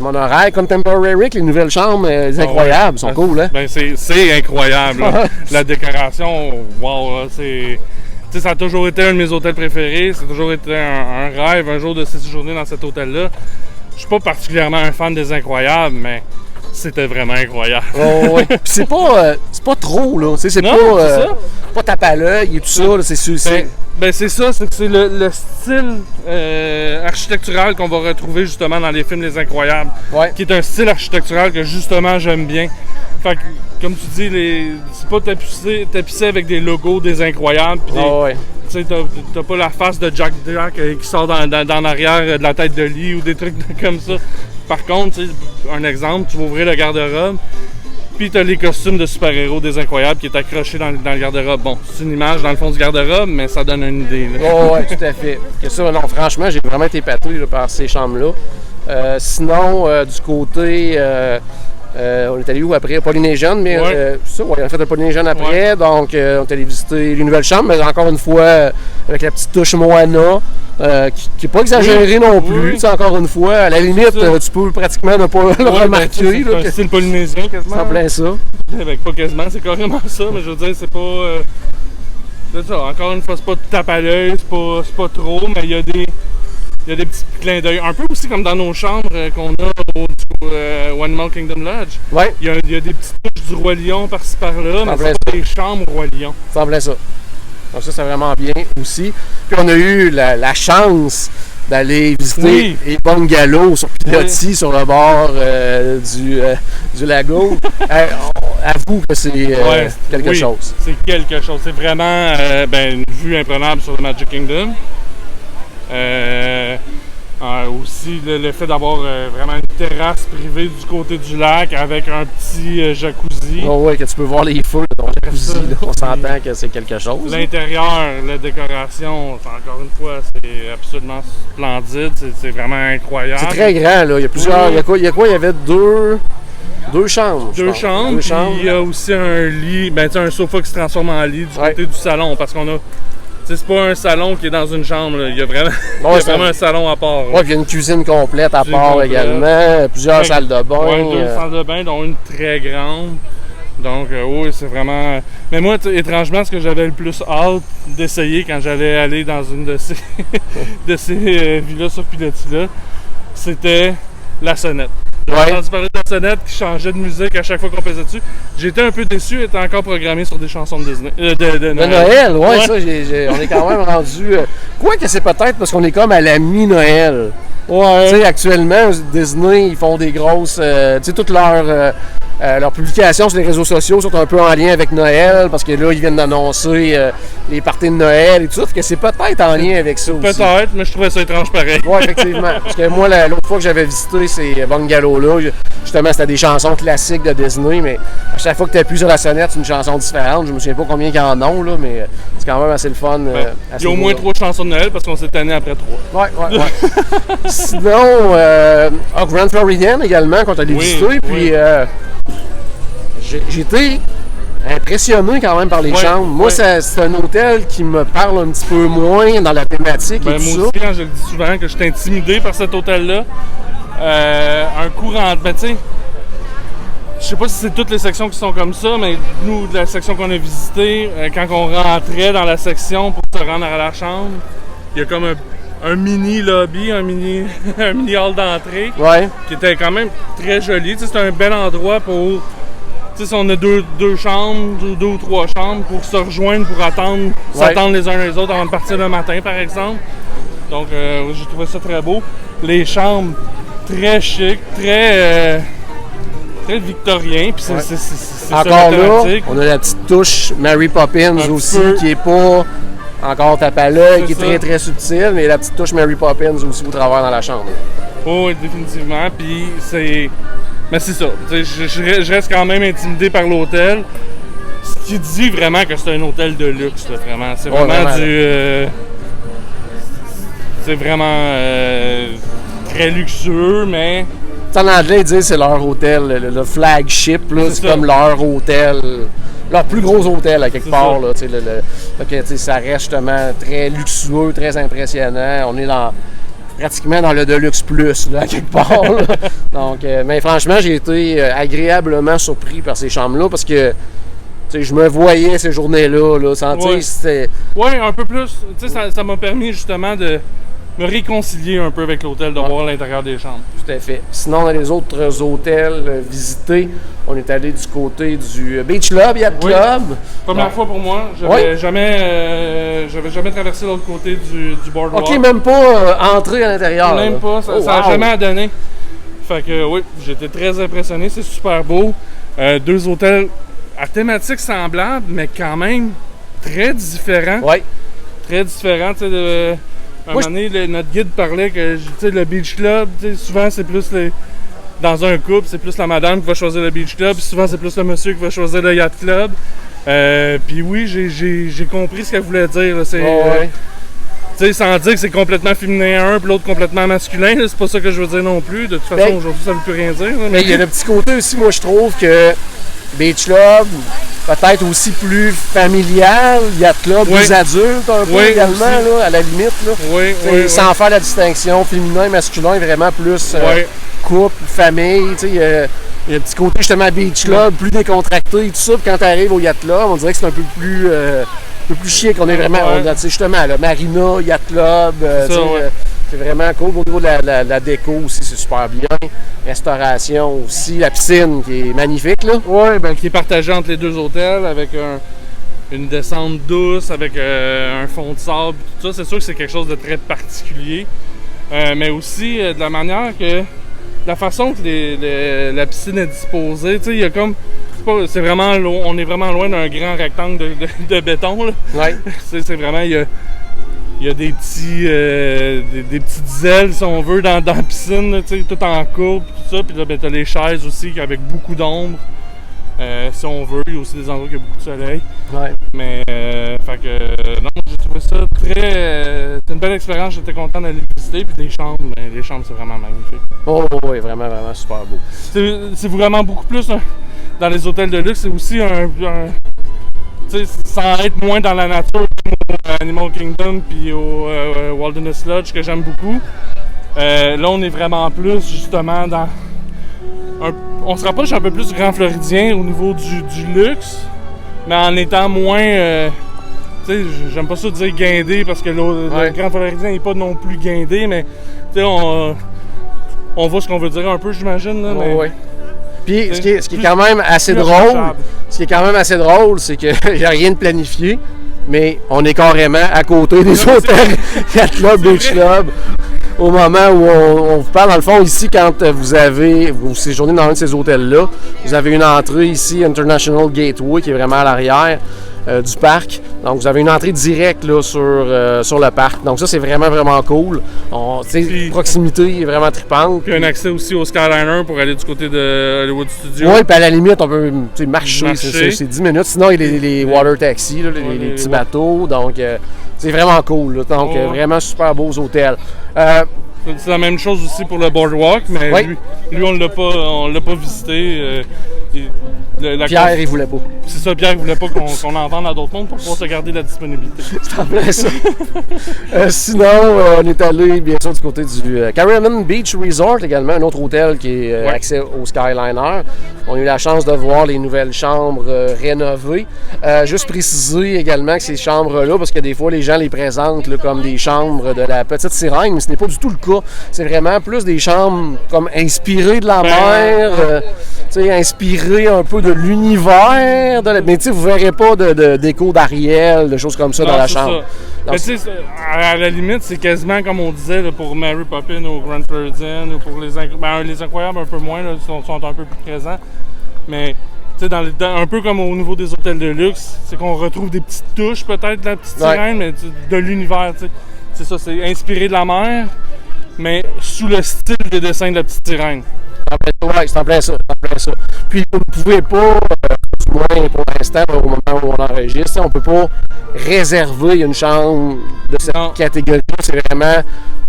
monorail Contemporary, les nouvelles chambres, c'est incroyable, sont cool, hein? Ben, c'est incroyable. La décoration, wow, c'est... Tu sais, ça a toujours été un de mes hôtels préférés. Ça a toujours été un rêve, un jour de séjourner dans cet hôtel-là. Je suis pas particulièrement un fan des incroyables, mais c'était vraiment incroyable. Oui. Puis c'est pas trop, là. C'est pas tape à l'œil et tout ça. Là, c'est ça, c'est que c'est le style architectural qu'on va retrouver justement dans les films Les Incroyables. Ouais. Qui est un style architectural que justement j'aime bien. Fait que, comme tu dis, c'est pas tapissé avec des logos des Incroyables. Tu sais, t'as pas la face de Jack qui sort dans l'arrière de la tête de lit ou des trucs comme ça. Par contre, un exemple, tu vas ouvrir le garde-robe, Puis t'as les costumes de super-héros des Incroyables qui est accroché dans le garde-robe. Bon, c'est une image dans le fond du garde-robe, mais ça donne une idée. Oh, oui, tout à fait. Que ça, non, franchement, j'ai vraiment été épaté là, par ces chambres-là. Sinon, du côté... on est allé où après? Polynesian, mais ça, on a fait le Polynesian après. Donc, on est allé visiter les nouvelles chambres, mais encore une fois, avec la petite touche Moana, qui n'est pas exagérée non plus. Oui. Encore une fois, à la limite, tu peux pratiquement ne pas le remarquer. C'est le polynésien quasiment. C'est en plein ça. Pas quasiment, c'est carrément ça, mais je veux dire, c'est pas. C'est ça, encore une fois, c'est pas tout tape à l'œil, c'est pas trop, mais il y a des petits clins d'œil. Un peu aussi comme dans nos chambres qu'on a au Animal Kingdom Lodge. Ouais. Il y a des petites touches du Roi Lion par-ci par-là, mais c'est pas des chambres Roi Lion. Ça semblait ça. Donc ça, c'est vraiment bien aussi. Puis on a eu la chance d'aller visiter les bungalows sur Pilotis, sur le bord du lago. Avoue que c'est quelque chose. C'est quelque chose. C'est vraiment une vue imprenable sur le Magic Kingdom. Aussi le fait d'avoir vraiment une terrasse privée du côté du lac avec un petit jacuzzi. Oh oui, que tu peux voir les feux de ton jacuzzi. Là, on s'entend que c'est quelque chose. L'intérieur, la décoration, encore une fois, c'est absolument splendide. C'est vraiment incroyable. C'est très grand, là. Il y a plusieurs. Il y a quoi? Il y avait deux chambres. Deux chambres. Puis il y a aussi un lit, un sofa qui se transforme en lit du côté du salon parce qu'on a. C'est pas un salon qui est dans une chambre, là. Il y a vraiment, vraiment un salon à part. Oui, puis il y a une cuisine complète à part également, plusieurs salles de bain. Oui, 2 salles de bain, dont une très grande. Donc, oui, c'est vraiment... Mais moi, étrangement, ce que j'avais le plus hâte d'essayer quand j'allais aller dans une de ces villas sur Pilotis-là, c'était la sonnette. J'ai entendu parler de la sonnette qui changeait de musique à chaque fois qu'on pesait dessus. J'étais un peu déçu, elle était encore programmée sur des chansons de Disney. De Noël, oui, ça, on est quand même rendu... Quoi que c'est peut-être parce qu'on est comme à la mi-Noël. Ouais. Tu sais, actuellement, Disney, ils font des grosses... tu sais, toutes leurs publications sur les réseaux sociaux sont un peu en lien avec Noël, parce que là, ils viennent d'annoncer les parties de Noël et tout ça, fait que c'est peut-être en lien avec ça aussi. Peut-être, mais je trouvais ça étrange pareil. Oui, effectivement. Parce que moi, l'autre fois que j'avais visité ces bungalows-là, justement, c'était des chansons classiques de Disney, mais à chaque fois que tu appuies sur la sonnette, c'est une chanson différente. Je me souviens pas combien il y en a, là, mais c'est quand même assez le fun. Il y a au moins 3 chansons de Noël, parce qu'on s'est tanné après 3. Oui. Sinon, Grand Floridian également, qu'on allait visiter, puis... J'ai été impressionné quand même par les chambres. Moi, c'est un hôtel qui me parle un petit peu moins dans la thématique et tout ça. Moi aussi, je le dis souvent, que je suis intimidé par cet hôtel-là. Un courant... tu sais, je sais pas si c'est toutes les sections qui sont comme ça, mais nous, de la section qu'on a visitée, quand on rentrait dans la section pour se rendre à la chambre, il y a comme un mini lobby, un mini hall d'entrée, qui était quand même très joli. Tu sais, c'est un bel endroit pour... Tu sais, si on a deux chambres, 2 ou 3 chambres, pour se rejoindre, pour s'attendre les uns les autres avant de partir le matin, par exemple. Donc, j'ai trouvé ça très beau. Les chambres, très chic, très victorien. Puis c'est encore là, on a la petite touche Mary Poppins aussi, qui est pas encore tape à l'œil, qui est très très subtile, mais la petite touche Mary Poppins aussi au travers dans la chambre. Oh, définitivement. Puis c'est... Mais c'est ça, je reste quand même intimidé par l'hôtel, ce qui dit vraiment que c'est un hôtel de luxe, là, vraiment. C'est vraiment c'est vraiment très luxueux, mais... En anglais, ils disent que c'est leur hôtel, le flagship, là, c'est comme leur hôtel, leur plus gros hôtel à quelque part. Là, ça reste justement très luxueux, très impressionnant. On est pratiquement dans le Deluxe Plus, là, à quelque part. Là. Donc, mais franchement, j'ai été agréablement surpris par ces chambres-là parce que je me voyais ces journées-là. Là, c'était... Oui, un peu plus. Ça m'a permis justement de me réconcilier un peu avec l'hôtel, de voir l'intérieur des chambres. Tout à fait. Sinon, dans les autres hôtels visités, on est allé du côté du Beach Club, Yacht Club. Première fois pour moi. J'avais jamais traversé l'autre côté du boardwalk. OK, même pas entré à l'intérieur. Même pas. Ça n'a jamais donné. Fait que oui, j'étais très impressionné. C'est super beau. 2 hôtels à thématique semblable, mais quand même très différents. Oui. Très différents, tu sais, un moment donné, notre guide parlait que le Beach Club, souvent c'est plus dans un couple, c'est plus la madame qui va choisir le beach club, souvent c'est plus le monsieur qui va choisir le yacht club. Puis oui, j'ai compris ce qu'elle voulait dire. Là. Tu sais, sans dire que c'est complètement féminin un puis l'autre complètement masculin, là, c'est pas ça que je veux dire non plus. De toute façon, aujourd'hui, ça veut plus rien dire. Là, mais il y a le petit côté aussi, moi je trouve que beach club, peut-être aussi plus familial, yacht club, plus adulte un peu également, là, à la limite. Là. Sans faire la distinction féminin et masculin, vraiment plus couple, famille. Il y a un petit côté justement beach club, plus décontracté et tout ça. Puis quand tu arrives au yacht club, on dirait que c'est un peu plus chic. On est vraiment, justement, là, marina, yacht club. C'est vraiment cool. Au niveau de la déco aussi, c'est super bien. Restauration aussi. La piscine qui est magnifique. Là. Oui, ben, qui est partagée entre les deux hôtels avec une descente douce, avec un fond de sable. Tout ça, c'est sûr que c'est quelque chose de très particulier. Mais aussi de la manière que. La façon que la piscine est disposée, tu sais, il y a comme. C'est vraiment on est vraiment loin d'un grand rectangle de béton. Là. Ouais. C'est vraiment. Il y a des petits des petites ailes, si on veut, dans la piscine, là, tout en courbe, tout ça. Puis là, ben, t'as les chaises aussi avec beaucoup d'ombre. Si on veut, il y a aussi des endroits où il y a beaucoup de soleil. Ouais. Mais, fait que, non, j'ai trouvé ça très. C'était une belle expérience, j'étais content d'aller visiter. Puis les chambres, c'est vraiment magnifique. Oh, oui, vraiment, vraiment super beau. C'est vraiment beaucoup plus dans les hôtels de luxe, c'est aussi tu sais, sans être moins dans la nature, comme au Animal Kingdom puis au Wilderness Lodge, que j'aime beaucoup. Là, on est vraiment plus, justement, dans. On se rapproche un peu plus du Grand Floridien au niveau du luxe, mais en étant moins. Tu sais, j'aime pas ça dire guindé parce que le Grand Floridien n'est pas non plus guindé, mais tu sais, on voit ce qu'on veut dire un peu, j'imagine. Là, mais... Ouais. Puis ce qui est quand même assez drôle, c'est qu'il n'y a rien de planifié, mais on est carrément à côté des hôtels Yacht Club, Beach Club. Au moment où on vous parle, dans le fond, ici, quand vous séjournez dans un de ces hôtels-là, vous avez une entrée ici, International Gateway, qui est vraiment à l'arrière du parc. Donc, vous avez une entrée directe là, sur le parc. Donc, ça, c'est vraiment, vraiment cool. Proximité est vraiment trippante. Puis un accès aussi au Skyliner pour aller du côté de Hollywood Studios. Oui, puis à la limite, on peut marcher. C'est 10 minutes. Sinon, il y a les water taxis, là, les petits bateaux. Donc, c'est vraiment cool. Là. Donc, vraiment super beaux hôtels. C'est la même chose aussi pour le Boardwalk, mais lui on l'a pas visité. Pierre, il voulait pas. C'est ça, Pierre, il voulait pas qu'on en vende à d'autres mondes pour pouvoir se garder la disponibilité. C'est en plein ça. Sinon, on est allé, bien sûr, du côté du Caribbean Beach Resort également, un autre hôtel qui est accès au Skyliner. On a eu la chance de voir les nouvelles chambres rénovées. Juste préciser également que ces chambres-là, parce que des fois, les gens les présentent là, comme des chambres de la Petite Sirène, mais ce n'est pas du tout le cas. C'est vraiment plus des chambres comme inspirées de la mer, inspirées un peu de l'univers. Mais vous ne verrez pas de déco d'Ariel, de choses comme ça dans la chambre. Mais à la limite, c'est quasiment comme on disait là, pour Mary Poppins au Grand Floridian ou pour les Incroyables un peu moins, là, sont un peu plus présents. Mais un peu comme au niveau des hôtels de luxe, c'est qu'on retrouve des petites touches peut-être de la Petite Sirène, mais de l'univers. C'est ça, c'est inspiré de la mer, mais sous le style des dessins de la Petite Sirène. Oui, c'est en plein ça. Puis vous ne pouvez pas, du moins pour l'instant, au moment où on enregistre, on ne peut pas réserver une chambre de cette catégorie-là. C'est vraiment,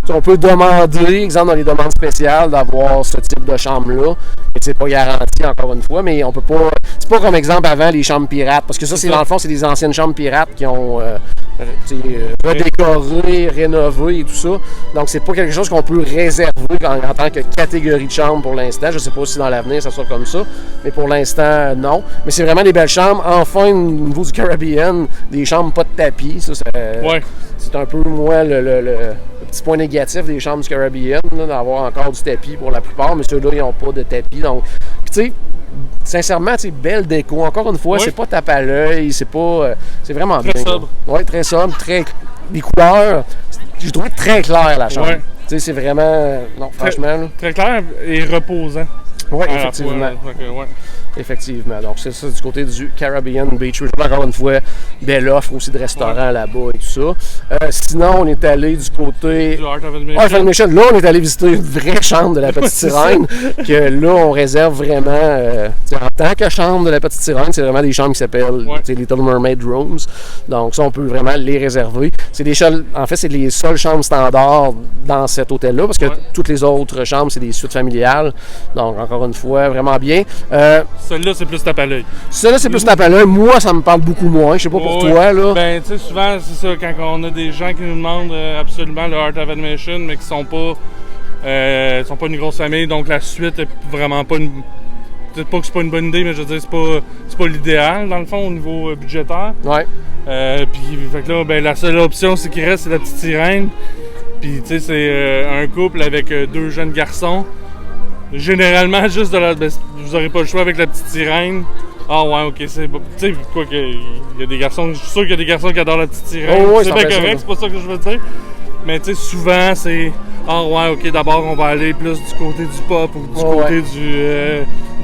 on peut demander, exemple dans les demandes spéciales, d'avoir ce type de chambre-là. Et c'est pas garanti encore une fois, mais on peut pas. C'est pas comme exemple avant les chambres pirates, parce que ça, c'est dans le fond, c'est des anciennes chambres pirates qui ont redécoré, rénové et tout ça. Donc, c'est pas quelque chose qu'on peut réserver en tant que catégorie de chambre pour l'instant. Je sais pas si dans l'avenir ça sera comme ça, mais pour l'instant, non. Mais c'est vraiment des belles chambres. Enfin, au niveau du Caribbean, des chambres pas de tapis. Ça, c'est un peu, moi, le petit point négatif des chambres du Caribbean, d'avoir encore du tapis pour la plupart, mais ceux-là, ils n'ont pas de tapis. Donc, tu sais, sincèrement, c'est belle déco. Encore une fois, c'est pas tape à l'œil, c'est pas. C'est vraiment très bien. Sobre. Oui, très sobre, les couleurs, j'ai trouvé très clair la chambre. Tu sais, c'est vraiment. Non, franchement. Très clair et reposant. Oui, effectivement. Effectivement. Donc, c'est ça du côté du Caribbean Beach Resort. Encore une fois, belle offre aussi de restaurants là-bas et tout ça. Sinon, on est allé du côté du Art of Animation. Là, on est allé visiter une vraie chambre de la Petite Sirène. Que là, on réserve vraiment. En tant que chambre de la Petite Sirène, c'est vraiment des chambres qui s'appellent Little Mermaid Rooms. Donc, ça, on peut vraiment les réserver. C'est les seules chambres standards dans cet hôtel-là, parce que toutes les autres chambres, c'est des suites familiales. Donc, encore une fois, vraiment bien. Celle-là, c'est plus tape à l'œil. Celle-là, c'est plus tape à l'œil. Moi, ça me parle beaucoup moins. Je sais pas pour toi, là. Ben, tu sais, souvent, c'est ça, quand on a des gens qui nous demandent absolument le Art of Animation, mais qui sont pas une grosse famille, donc la suite est vraiment pas une... Peut-être pas que c'est pas une bonne idée, mais je veux dire, c'est pas l'idéal, dans le fond, au niveau budgétaire. Ouais. Puis, fait que là, ben, la seule option, c'est qu'il reste, c'est la Petite Sirène. Puis, tu sais, c'est un couple avec 2 jeunes garçons. Généralement, juste vous n'aurez pas le choix avec la Petite Sirène. Ah ouais, ok, c'est... Tu sais, quoi qu'il y a des garçons... Je suis sûr qu'il y a des garçons qui adorent la Petite Sirène. C'est bien correct, c'est pas ça que je veux dire. Mais tu sais, souvent, c'est... Ah ouais, ok, d'abord, on va aller plus du côté du pop ou du côté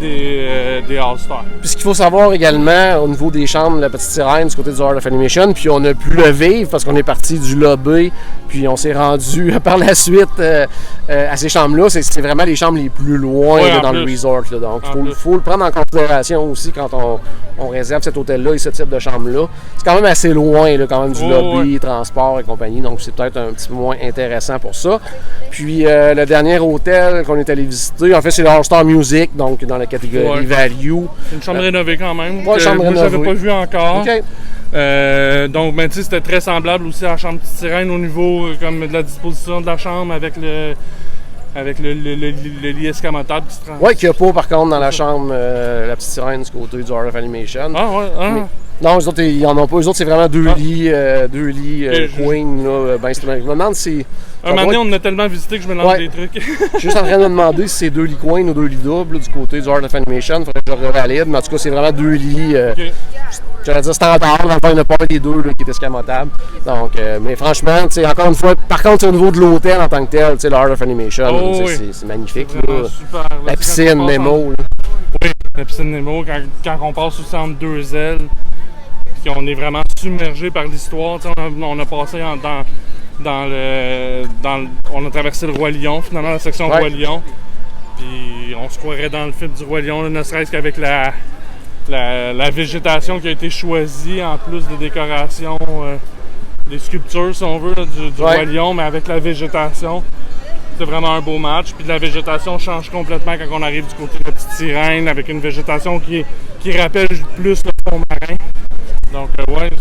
des All-Stars. Puis ce qu'il faut savoir également, au niveau des chambres de la Petite Sirène, du côté du Art of Animation, puis on a pu le vivre parce qu'on est parti du lobby, puis on s'est rendu par la suite à ces chambres-là. C'est vraiment les chambres les plus loin dans le resort. Là. Donc, il faut le prendre en considération aussi quand on réserve cet hôtel-là et ce type de chambre-là. C'est quand même assez loin, là, quand même, du lobby, transport et compagnie. Donc, c'est peut-être un petit peu moins intéressant pour ça. Puis, le dernier hôtel qu'on est allé visiter, en fait, c'est le All-Star Music, donc dans la catégorie Value. Une chambre rénovée quand même. Une chambre rénovée. Je n'avais pas vu encore. Okay. Donc, ben, tu sais, c'était très semblable aussi à la chambre Petite Sirène au niveau comme de la disposition de la chambre avec le lit escamotable qui se transforme. Oui, qu'il n'y a pas par contre dans la chambre la Petite Sirène du côté du Art of Animation. Ah ouais, Mais, non, eux autres, ils n'en ont pas. Eux autres, c'est vraiment deux lits queen. Là, je me demande si... Un moment donné, on a tellement visité que je me lance des trucs. Je suis juste en train de me demander si c'est 2 lits queen ou 2 lits doubles là, du côté du Art of Animation. Il faudrait que je revalide. Mais en tout cas, c'est vraiment 2 lits. J'allais dire standard. Dans le fond, il n'y en a pas des deux là, qui est escamotable. Donc, mais franchement, encore une fois, par contre, au niveau de l'hôtel en tant que tel, le Art of Animation, c'est magnifique. C'est super. La piscine Nemo. Oui, la piscine Nemo, quand on passe aussi entre 2 ailes, puis on est vraiment submergé par l'histoire. On a passé on a traversé le Roi Lion, finalement, la section Roi Lion. Puis on se croirait dans le film du Roi Lion, ne serait-ce qu'avec la végétation qui a été choisie, en plus des décorations, des sculptures, si on veut, là, du Roi Lion, mais avec la végétation. C'est vraiment un beau match. Puis la végétation change complètement quand on arrive du côté de la Petite Sirène, avec une végétation qui rappelle plus le fond marin. Donc,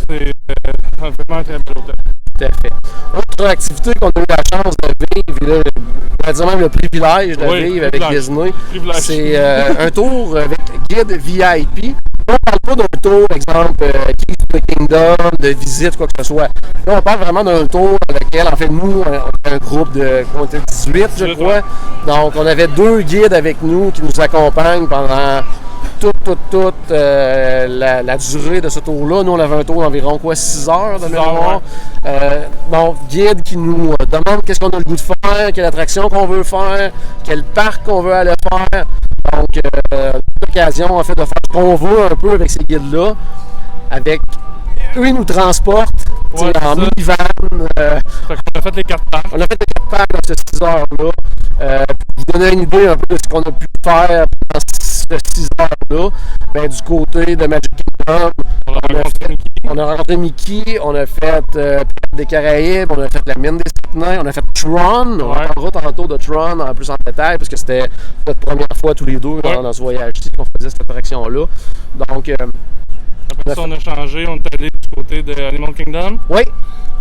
c'est vraiment un très beau hôtel. Tout à fait. Autre activité qu'on a eu la chance de vivre, on va dire même le privilège de vivre avec Disney, c'est un tour avec guide VIP. On ne parle pas d'un tour, par exemple, Keys to the Kingdom, de visite, quoi que ce soit. Là, on parle vraiment d'un tour avec lequel, en fait, nous, on est un groupe de 18, je crois. Donc, on avait 2 guides avec nous qui nous accompagnent pendant toute la durée de ce tour-là. Nous, on avait un tour d'environ 6 heures de mémoire. Donc, guide qui nous demande qu'est-ce qu'on a le goût de faire, quelle attraction qu'on veut faire, quel parc qu'on veut aller faire. Donc, l'occasion, en fait, de faire ce qu'on veut un peu avec ces guides-là. Eux, ils nous transportent en minivan. On a fait les 4 parcs. On a fait les 4 parcs dans ces 6 heures-là. Pour vous donner une idée un peu de ce qu'on a pu faire dans ces 6 heures-là, du côté de Magic Kingdom, on a rencontré Mickey, on a fait Pirates des Caraïbes, on a fait la mine des Sept-Nains, on a fait Tron. On parlera tantôt de Tron en plus en détail, parce que c'était notre première fois tous les deux dans ce voyage-ci qu'on faisait cette attraction-là. Donc, après ça, on a changé, on est allé du côté de Animal Kingdom. Oui.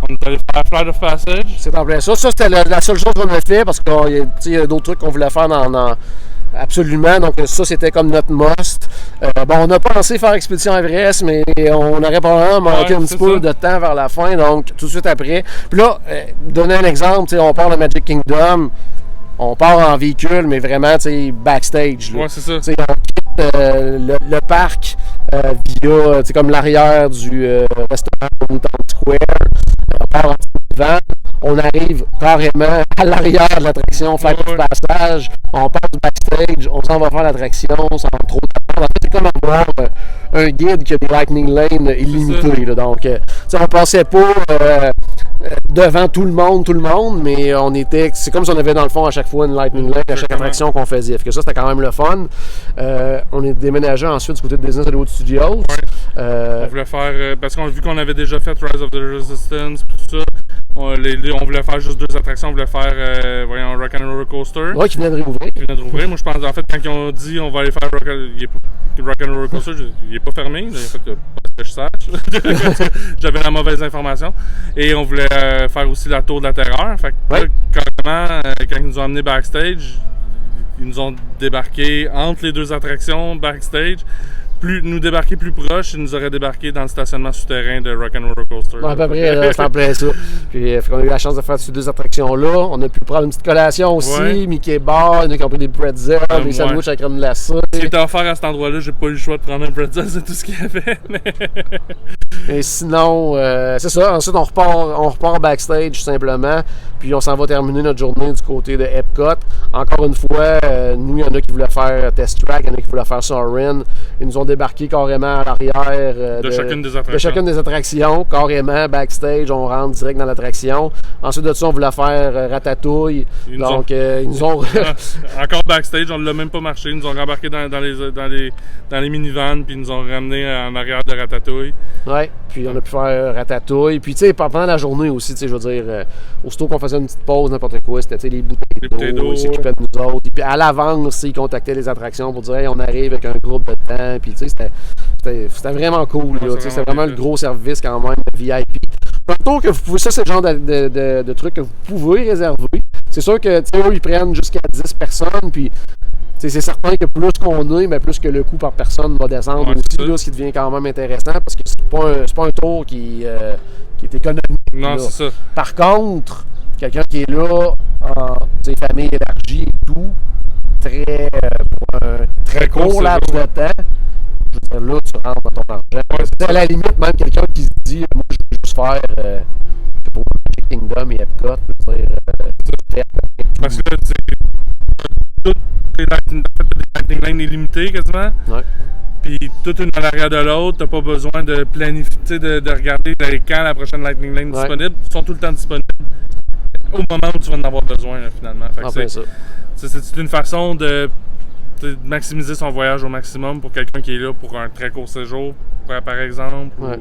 On est allé faire Flight of Passage. C'est en plein ça. Ça, c'était la seule chose qu'on a fait, parce qu'il y a d'autres trucs qu'on voulait faire absolument. Donc, ça, c'était comme notre must. On a pensé faire Expédition Everest, mais on aurait probablement manqué un petit peu de temps vers la fin. Donc, tout de suite après. Puis là, donner un exemple, on part de Magic Kingdom. On part en véhicule, mais vraiment, backstage. Oui, c'est ça. On quitte le parc via, comme l'arrière du restaurant Times Square. On part en van. On arrive carrément à l'arrière de l'attraction, Flight of Passage. On passe backstage, on ça, on va faire l'attraction sans trop d'attendre. En fait, c'est comme avoir un guide qui a des Lightning Lane illimités. Là, donc, on passait pas devant tout le monde, mais c'est comme si on avait dans le fond à chaque fois une Lightning Lane à chaque attraction qu'on faisait. Fait que ça, c'était quand même le fun. On est déménagé ensuite du côté de Disney Hollywood Studios. On voulait faire, parce qu'on vu qu'on avait déjà fait Rise of the Resistance, tout ça, on voulait faire juste 2 attractions. On voulait faire, Rock and Roller Coaster. Ouais, qui venait de rouvrir. Moi, je pense, en fait, quand ils ont dit on va aller faire Rock and Roller Coaster, il n'est pas fermé. En fait, pas que je sache. J'avais la mauvaise information. Et on voulait faire aussi la Tour de la Terreur. Fait que là, carrément, quand ils nous ont amenés backstage, ils nous ont débarqué entre les 2 attractions backstage. Nous débarquer plus proche, ils nous auraient débarqué dans le stationnement souterrain de Rock and Roller Coaster. À peu près, c'est en plein ça. Puis on a eu la chance de faire ces 2 attractions-là. On a pu prendre une petite collation aussi, Mickey Bar, il y en a qui ont pris des pretzels, des sandwichs à crème glacée. Ce qui était offert à cet endroit-là, j'ai pas eu le choix de prendre un pretzel, c'est tout ce qu'il y avait. Et sinon, c'est ça. Ensuite, on repart backstage simplement. Puis on s'en va terminer notre journée du côté de Epcot. Encore une fois, nous, il y en a qui voulaient faire Test Track, il y en a qui voulaient faire Soarin'. Ils nous ont débarqué carrément à l'arrière de chacune des attractions. Carrément, backstage, on rentre direct dans l'attraction. Ensuite de ça, on voulait faire Ratatouille. Ils nous ont... Encore backstage, on ne l'a même pas marché. Ils nous ont rembarqué dans les minivans, puis ils nous ont ramené en arrière de Ratatouille. Ouais, puis on a pu faire Ratatouille. Puis, tu sais, pendant la journée aussi, tu sais, je veux dire, aussitôt qu'on faisait une petite pause, n'importe quoi, c'était les bouteilles d'eau, ils s'occupaient de nous autres. Et puis, à l'avance, ils contactaient les attractions pour dire, hey, on arrive avec un groupe de temps. Puis, tu sais, c'était vraiment cool. C'était vraiment le gros service quand même, VIP. Plutôt que vous pouvez, ça, c'est le genre de truc que vous pouvez réserver. C'est sûr que, tu sais, eux, ils prennent jusqu'à 10 personnes. Puis, c'est certain que plus qu'on est, mais plus que le coût par personne va descendre aussi, là, ce qui devient quand même intéressant parce que c'est pas un tour qui est économique. Non, là. c'est ça. Par contre, quelqu'un qui est là en famille élargie et tout, pour un très court laps de temps, je veux dire, là, tu rentres dans ton argent. À la limite, même quelqu'un qui se dit, moi, je veux juste faire pour Magic Kingdom et Epcot, je veux dire, parce que toutes les Lightning Lane illimitées quasiment. Ouais. Puis toute une à l'arrière de l'autre, t'as pas besoin de planifier, de regarder quand la prochaine Lightning Lane est disponible. Ils sont tout le temps disponibles au moment où tu vas en avoir besoin, là, finalement. Fait que c'est une façon de maximiser son voyage au maximum pour quelqu'un qui est là pour un très court séjour, par exemple. Ouais.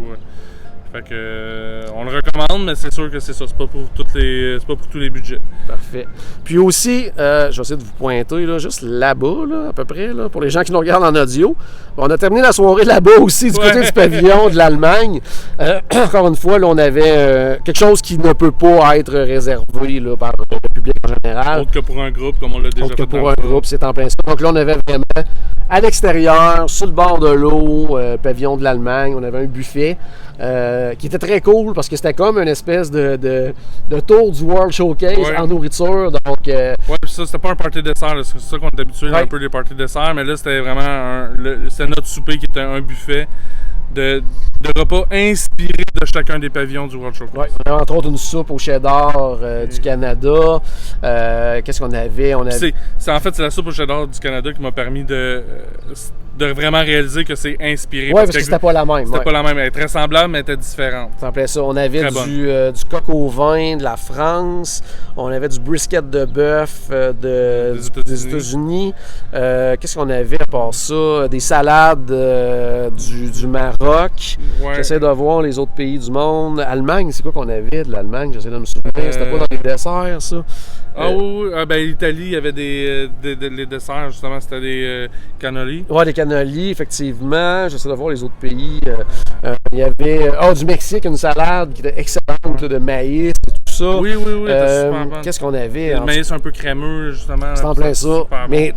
Fait que on le recommande, mais c'est sûr que c'est ça, c'est pas pour tous les budgets. Parfait. Puis aussi, je vais essayer de vous pointer là, juste là-bas, là, à peu près, là, pour les gens qui nous regardent en audio. On a terminé la soirée là-bas aussi, du côté du pavillon de l'Allemagne. Encore une fois, là, on avait quelque chose qui ne peut pas être réservé là, par le public en général. Autre que pour un groupe, comme on l'a déjà fait. Autre que pour un groupe, c'est en plein ça. Donc là, on avait vraiment à l'extérieur, sur le bord de l'eau, pavillon de l'Allemagne, on avait un buffet. Qui était très cool parce que c'était comme une espèce de tour du World Showcase en nourriture. Donc, puis ça, c'était pas un party dessert, là. C'est ça qu'on est habitué un peu des parties dessert, mais là, c'était vraiment c'était notre souper qui était un buffet de repas inspirés de chacun des pavillons du World Showcase. Ouais, on avait entre autres une soupe au cheddar du Canada. Qu'est-ce qu'on avait? C'est la soupe au cheddar du Canada qui m'a permis de vraiment réaliser que c'est inspiré. Oui, parce que c'était pas la même. C'était pas la même. Elle est très semblable, mais elle était différente. Ça s'appelait ça. On avait du coq au vin de la France. On avait du brisket de bœuf des États-Unis. Qu'est-ce qu'on avait à part ça? Des salades du Maroc. Ouais. J'essaie de voir les autres pays du monde. Allemagne, c'est quoi qu'on avait de l'Allemagne? J'essaie de me souvenir. C'était pas dans les desserts, ça? L'Italie, il y avait les desserts, justement, c'était des cannoli. Oui, des cannoli, effectivement. J'essaie de voir les autres pays. Il y avait du Mexique, une salade qui était excellente, de maïs et tout ça. Oui, c'était super bon. Qu'est-ce qu'on avait? Le maïs un peu crémeux, justement. C'est en plein ça. Mais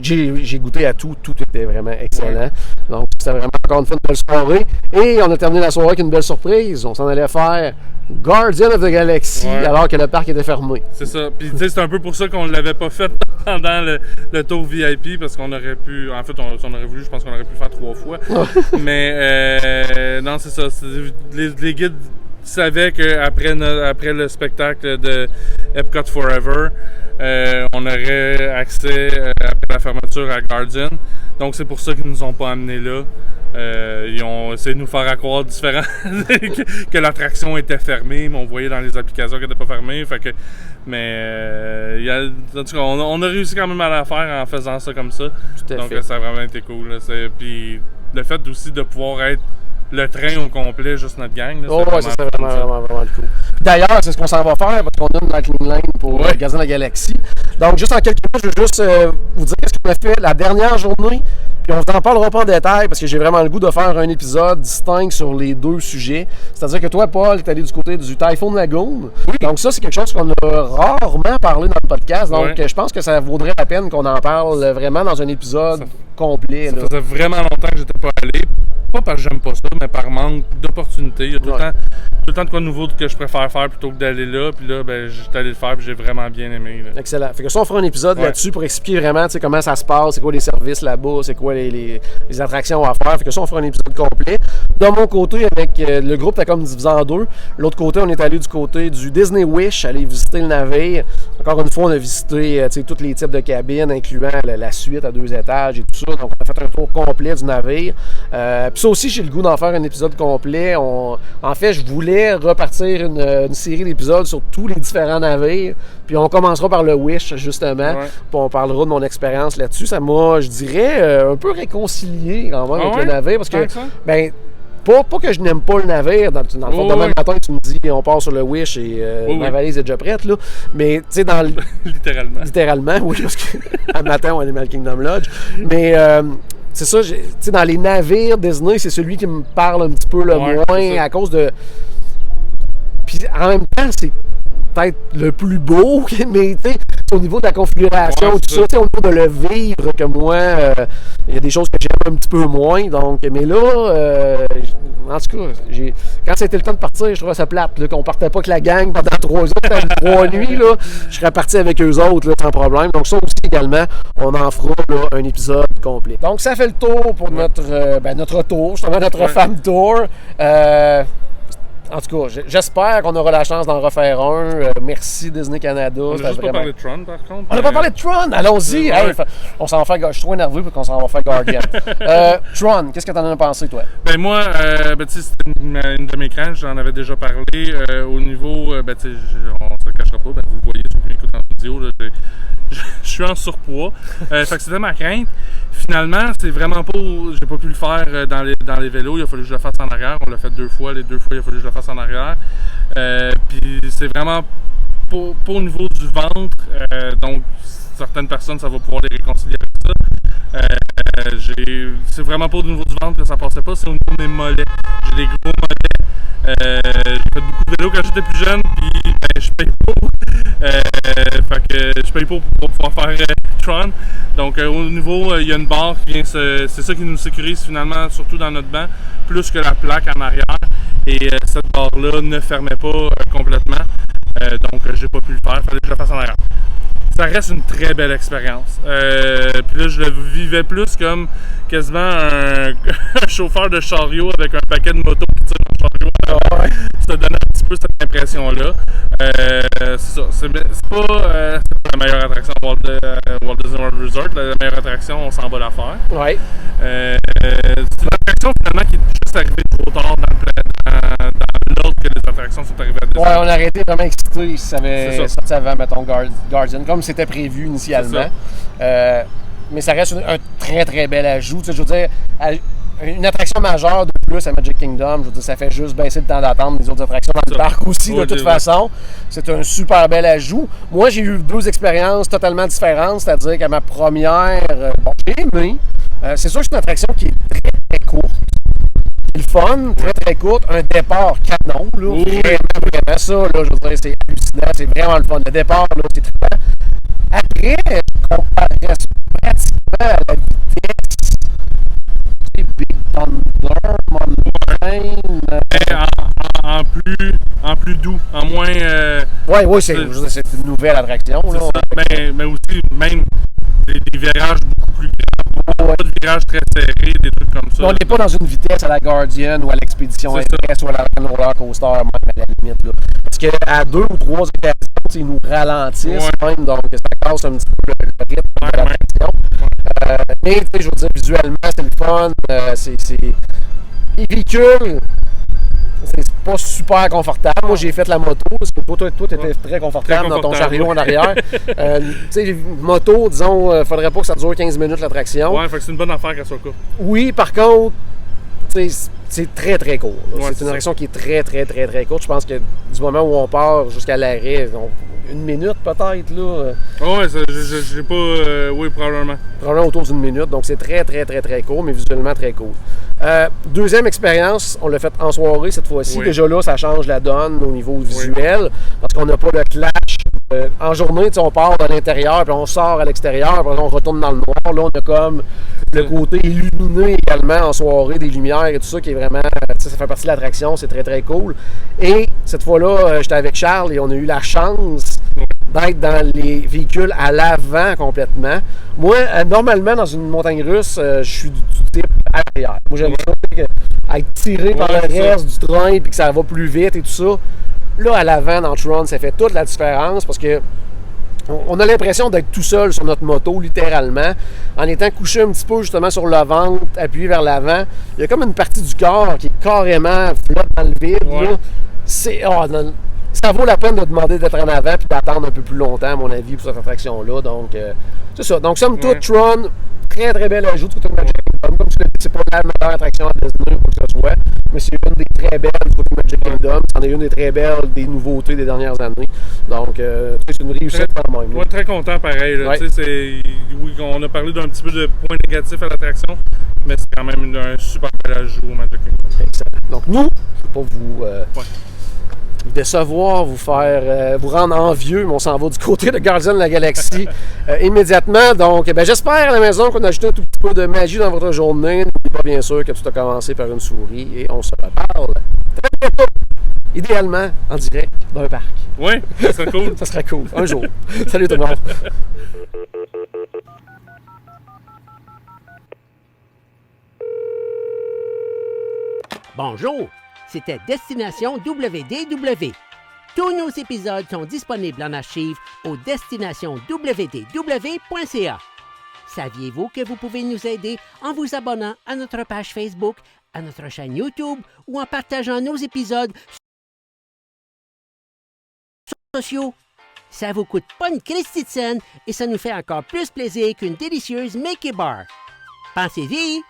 j'ai goûté à tout. Tout était vraiment excellent. Ouais. Donc, c'était vraiment encore une fois une belle soirée. Et on a terminé la soirée avec une belle surprise. On s'en allait faire Guardian of the Galaxy alors que le parc était fermé. C'est ça. Puis tu sais, c'est un peu pour ça qu'on ne l'avait pas fait pendant le tour VIP parce qu'on aurait pu. En fait, on aurait voulu, je pense qu'on aurait pu le faire 3 fois. Mais non, c'est ça. Les guides savais qu'après le spectacle de Epcot Forever, on aurait accès après la fermeture à Guardian. Donc c'est pour ça qu'ils nous ont pas amenés là. Ils ont essayé de nous faire croire que l'attraction était fermée, mais on voyait dans les applications qu'elle n'était pas fermée. En tout cas, on a réussi quand même à la faire en faisant ça comme ça. Donc ça a vraiment été cool. Là. Puis le fait aussi de pouvoir être le train au complet, juste notre gang. Là, c'est vraiment cool. D'ailleurs, c'est ce qu'on s'en va faire parce qu'on a une Lightning Lane pour Gardien de la Galaxie. Donc, juste en quelques mots, je veux juste vous dire ce qu'on a fait la dernière journée. Puis on vous en parlera pas en détail parce que j'ai vraiment le goût de faire un épisode distinct sur les deux sujets. C'est-à-dire que toi, Paul, tu es allé du côté du Typhoon Lagoon. Oui. Donc ça, c'est quelque chose qu'on a rarement parlé dans le podcast. Donc je pense que ça vaudrait la peine qu'on en parle vraiment dans un épisode complet. Ça faisait vraiment longtemps que j'étais pas allé. Pas parce que j'aime pas ça, mais par manque d'opportunités. Il y a tout le temps de quoi de nouveau que je préfère faire plutôt que d'aller là. Puis là, j'étais allé le faire et j'ai vraiment bien aimé. Là. Excellent. Fait que ça, on fera un épisode là-dessus pour expliquer vraiment comment ça se passe, c'est quoi les services là-bas, c'est quoi les attractions à faire. Fait que ça, on fera un épisode complet. De mon côté, avec le groupe, t'as comme divisé en deux. L'autre côté, on est allé du côté du Disney Wish, aller visiter le navire. Encore une fois, on a visité tous les types de cabines, incluant la suite à 2 étages et tout ça. Donc, on a fait un tour complet du navire. Puis ça aussi, j'ai le goût d'en faire un épisode complet. En fait, je voulais repartir une série d'épisodes sur tous les différents navires. Puis on commencera par le Wish, justement. Puis on parlera de mon expérience là-dessus. Ça m'a, je dirais, un peu réconcilié quand même avec le navire. Parce que, pas que je n'aime pas le navire. Dans le fond, demain matin, tu me dis on part sur le Wish et ma valise est déjà prête. Là. Mais, tu sais, dans le. Littéralement, oui, parce que à matin, on est dans le Kingdom Lodge. Mais. C'est ça, tu sais, dans les navires Disney, c'est celui qui me parle un petit peu le moins à cause de. Puis en même temps, c'est peut-être le plus beau, mais tu sais, au niveau de la configuration, tout ça, au niveau de le vivre, que moi, il y a des choses que j'aime un petit peu moins. Donc, mais là, en tout cas, quand c'était le temps de partir, je trouvais ça plate, là, qu'on partait pas avec la gang pendant 3 nuits, là, je serais parti avec eux autres, là, sans problème. Donc ça aussi également, on en fera là, un épisode complet. Donc ça fait le tour pour notre tour, justement notre fan tour. En tout cas, j'espère qu'on aura la chance d'en refaire un. Merci Disney Canada. On n'a juste pas parlé de Tron, par contre. On n'a pas parlé de Tron! Allons-y! Hey, on s'en va faire... Je suis trop nerveux pour qu'on s'en va faire Guardian. Tron, qu'est-ce que t'en as pensé, toi? Ben moi, c'était une de mes craintes. J'en avais déjà parlé. Au niveau... on se le cachera pas. Vous voyez, ceux qui m'écoutent en vidéo, là, je suis en surpoids. Fait que c'était ma crainte. Finalement, c'est vraiment pas... J'ai pas pu le faire dans les vélos. Il a fallu que je le fasse en arrière. On l'a fait 2 fois. Les 2 fois, il a fallu que je le fasse en arrière. Puis c'est vraiment pas au niveau du ventre. Donc, certaines personnes, ça va pouvoir les réconcilier avec ça. C'est vraiment pas au niveau du ventre que ça passait pas. C'est au niveau des mollets. J'ai des gros mollets. J'ai fait beaucoup de vélo quand j'étais plus jeune. Puis je paye pas. Fait que je paye pas pour pouvoir faire Tron. Donc au niveau, il y a une barre qui vient c'est ça qui nous sécurise finalement, surtout dans notre banc, plus que la plaque en arrière. Et cette barre-là ne fermait pas complètement. Donc j'ai pas pu le faire, il fallait que je le fasse en arrière. Ça reste une très belle expérience. Puis là, je le vivais plus comme quasiment un chauffeur de chariot avec un paquet de motos qui tire dans le chariot. Ça donnait un petit peu cette impression-là. C'est ça. C'est pas la meilleure attraction Walt Disney World Resort. La meilleure attraction, on s'en va la faire. Ouais. C'est une attraction finalement qui est juste arrivée trop tard dans l'ordre que les attractions sont arrivées à Disney. Ouais, on a arrêté vraiment excité si ça avait sorti avant, mettons, Guardian, comme c'était prévu initialement. Mais ça reste un très très bel ajout. Tu sais, je veux dire, une attraction majeure de plus à Magic Kingdom, je veux dire, ça fait juste baisser le temps d'attendre des autres attractions dans le parc aussi, de toute façon. C'est un super bel ajout. Moi, j'ai eu 2 expériences totalement différentes, c'est-à-dire qu'à ma première, j'ai aimé. C'est sûr que c'est une attraction qui est très très courte. Le fun, très très courte, un départ canon, là, vraiment ça, là, je veux dire, c'est hallucinant, c'est vraiment le fun. Le départ, là, c'est très... Après, on comparait pratiquement à la vitesse, tu sais, Big Thunder, Mountain... En plus doux, en moins... Oui, c'est une nouvelle attraction, là. Mais aussi, même des virages beaucoup plus grands. Pas de virages très serrés, des trucs comme ça. On n'est pas dans une vitesse à la Guardian ou à l'Expédition C'est RS ou à la Roller Coaster, même à la limite. Là. Parce qu'à 2 ou 3 occasions, ils nous ralentissent même, donc ça casse un petit peu le rythme de l'attraction. Mais je veux dire, visuellement, c'est le fun. Les véhicules, c'est pas super confortable. Moi, j'ai fait la moto, parce que toi, t'étais très confortable dans ton chariot en arrière. Tu sais, moto, disons, faudrait pas que ça dure 15 minutes l'attraction. Ouais, fait que c'est une bonne affaire qu'elle soit courte. Oui, par contre, c'est très très court. Ouais, c'est une attraction qui est très très très très courte. Je pense que du moment où on part jusqu'à l'arrêt, une minute peut-être là. Ouais, j'ai pas. Oui, probablement. Probablement autour d'une minute. Donc c'est très très très très court, mais visuellement très cool. Deuxième expérience, on l'a fait en soirée cette fois-ci. Oui. Déjà là, ça change la donne au niveau visuel parce qu'on n'a pas le clash. En journée, on part de l'intérieur, puis on sort à l'extérieur, puis on retourne dans le noir. Là, on a comme le côté illuminé également en soirée, des lumières et tout ça qui est vraiment, ça fait partie de l'attraction, c'est très très cool. Et cette fois-là, j'étais avec Charles et on a eu la chance d'être dans les véhicules à l'avant complètement. Moi, normalement, dans une montagne russe, je suis du type à l'arrière. Moi, j'aime ça, être tiré par le reste du train puis que ça va plus vite et tout ça. Là, à l'avant, dans Tron, ça fait toute la différence parce que on a l'impression d'être tout seul sur notre moto, littéralement, en étant couché un petit peu justement sur le ventre, appuyé vers l'avant. Il y a comme une partie du corps qui est carrément flotte dans le vide. Là. Ça vaut la peine de demander d'être en avant puis d'attendre un peu plus longtemps, à mon avis, pour cette attraction-là. Donc, c'est ça. Donc, somme toute, Tron, très très belle ajout du côté de Magic Kingdom. Comme je l'ai dit, c'est pas la meilleure attraction à Disney, pour que ce soit, mais c'est une des très belles du côté de Magic Kingdom. C'en est une des très belles des nouveautés des dernières années. Donc, c'est une réussite quand même. Ouais, très content pareil. Là. Ouais. Oui, on a parlé d'un petit peu de points négatifs à l'attraction, mais c'est quand même un super bel ajout au Magic Kingdom. Excellent. Donc, nous, je ne veux pas vous décevoir, vous faire vous rendre envieux, mais on s'en va du côté de Guardians de la Galaxie immédiatement. Donc, j'espère à la maison qu'on a ajouté un tout petit peu de magie dans votre journée. N'oubliez pas bien sûr que tout a commencé par une souris et on se reparle très bientôt, idéalement en direct d'un parc. Oui, ça serait cool. Ça serait cool, un jour. Salut tout le monde. Bonjour, c'était Destination WDW. Tous nos épisodes sont disponibles en archive au destinationwdw.ca. Saviez-vous que vous pouvez nous aider en vous abonnant à notre page Facebook, à notre chaîne YouTube ou en partageant nos épisodes sociaux? Ça vous coûte pas une Christie de scène et ça nous fait encore plus plaisir qu'une délicieuse Mickey Bar. Pensez-y!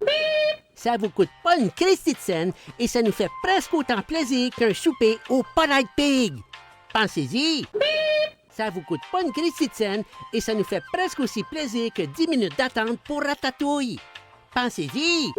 Ça vous coûte pas une Christie de scène et ça nous fait presque autant plaisir qu'un souper au Polite Pig. Pensez-y! Ça vous coûte pas une Christie de scène et ça nous fait presque aussi plaisir que 10 minutes d'attente pour Ratatouille. Pensez-y!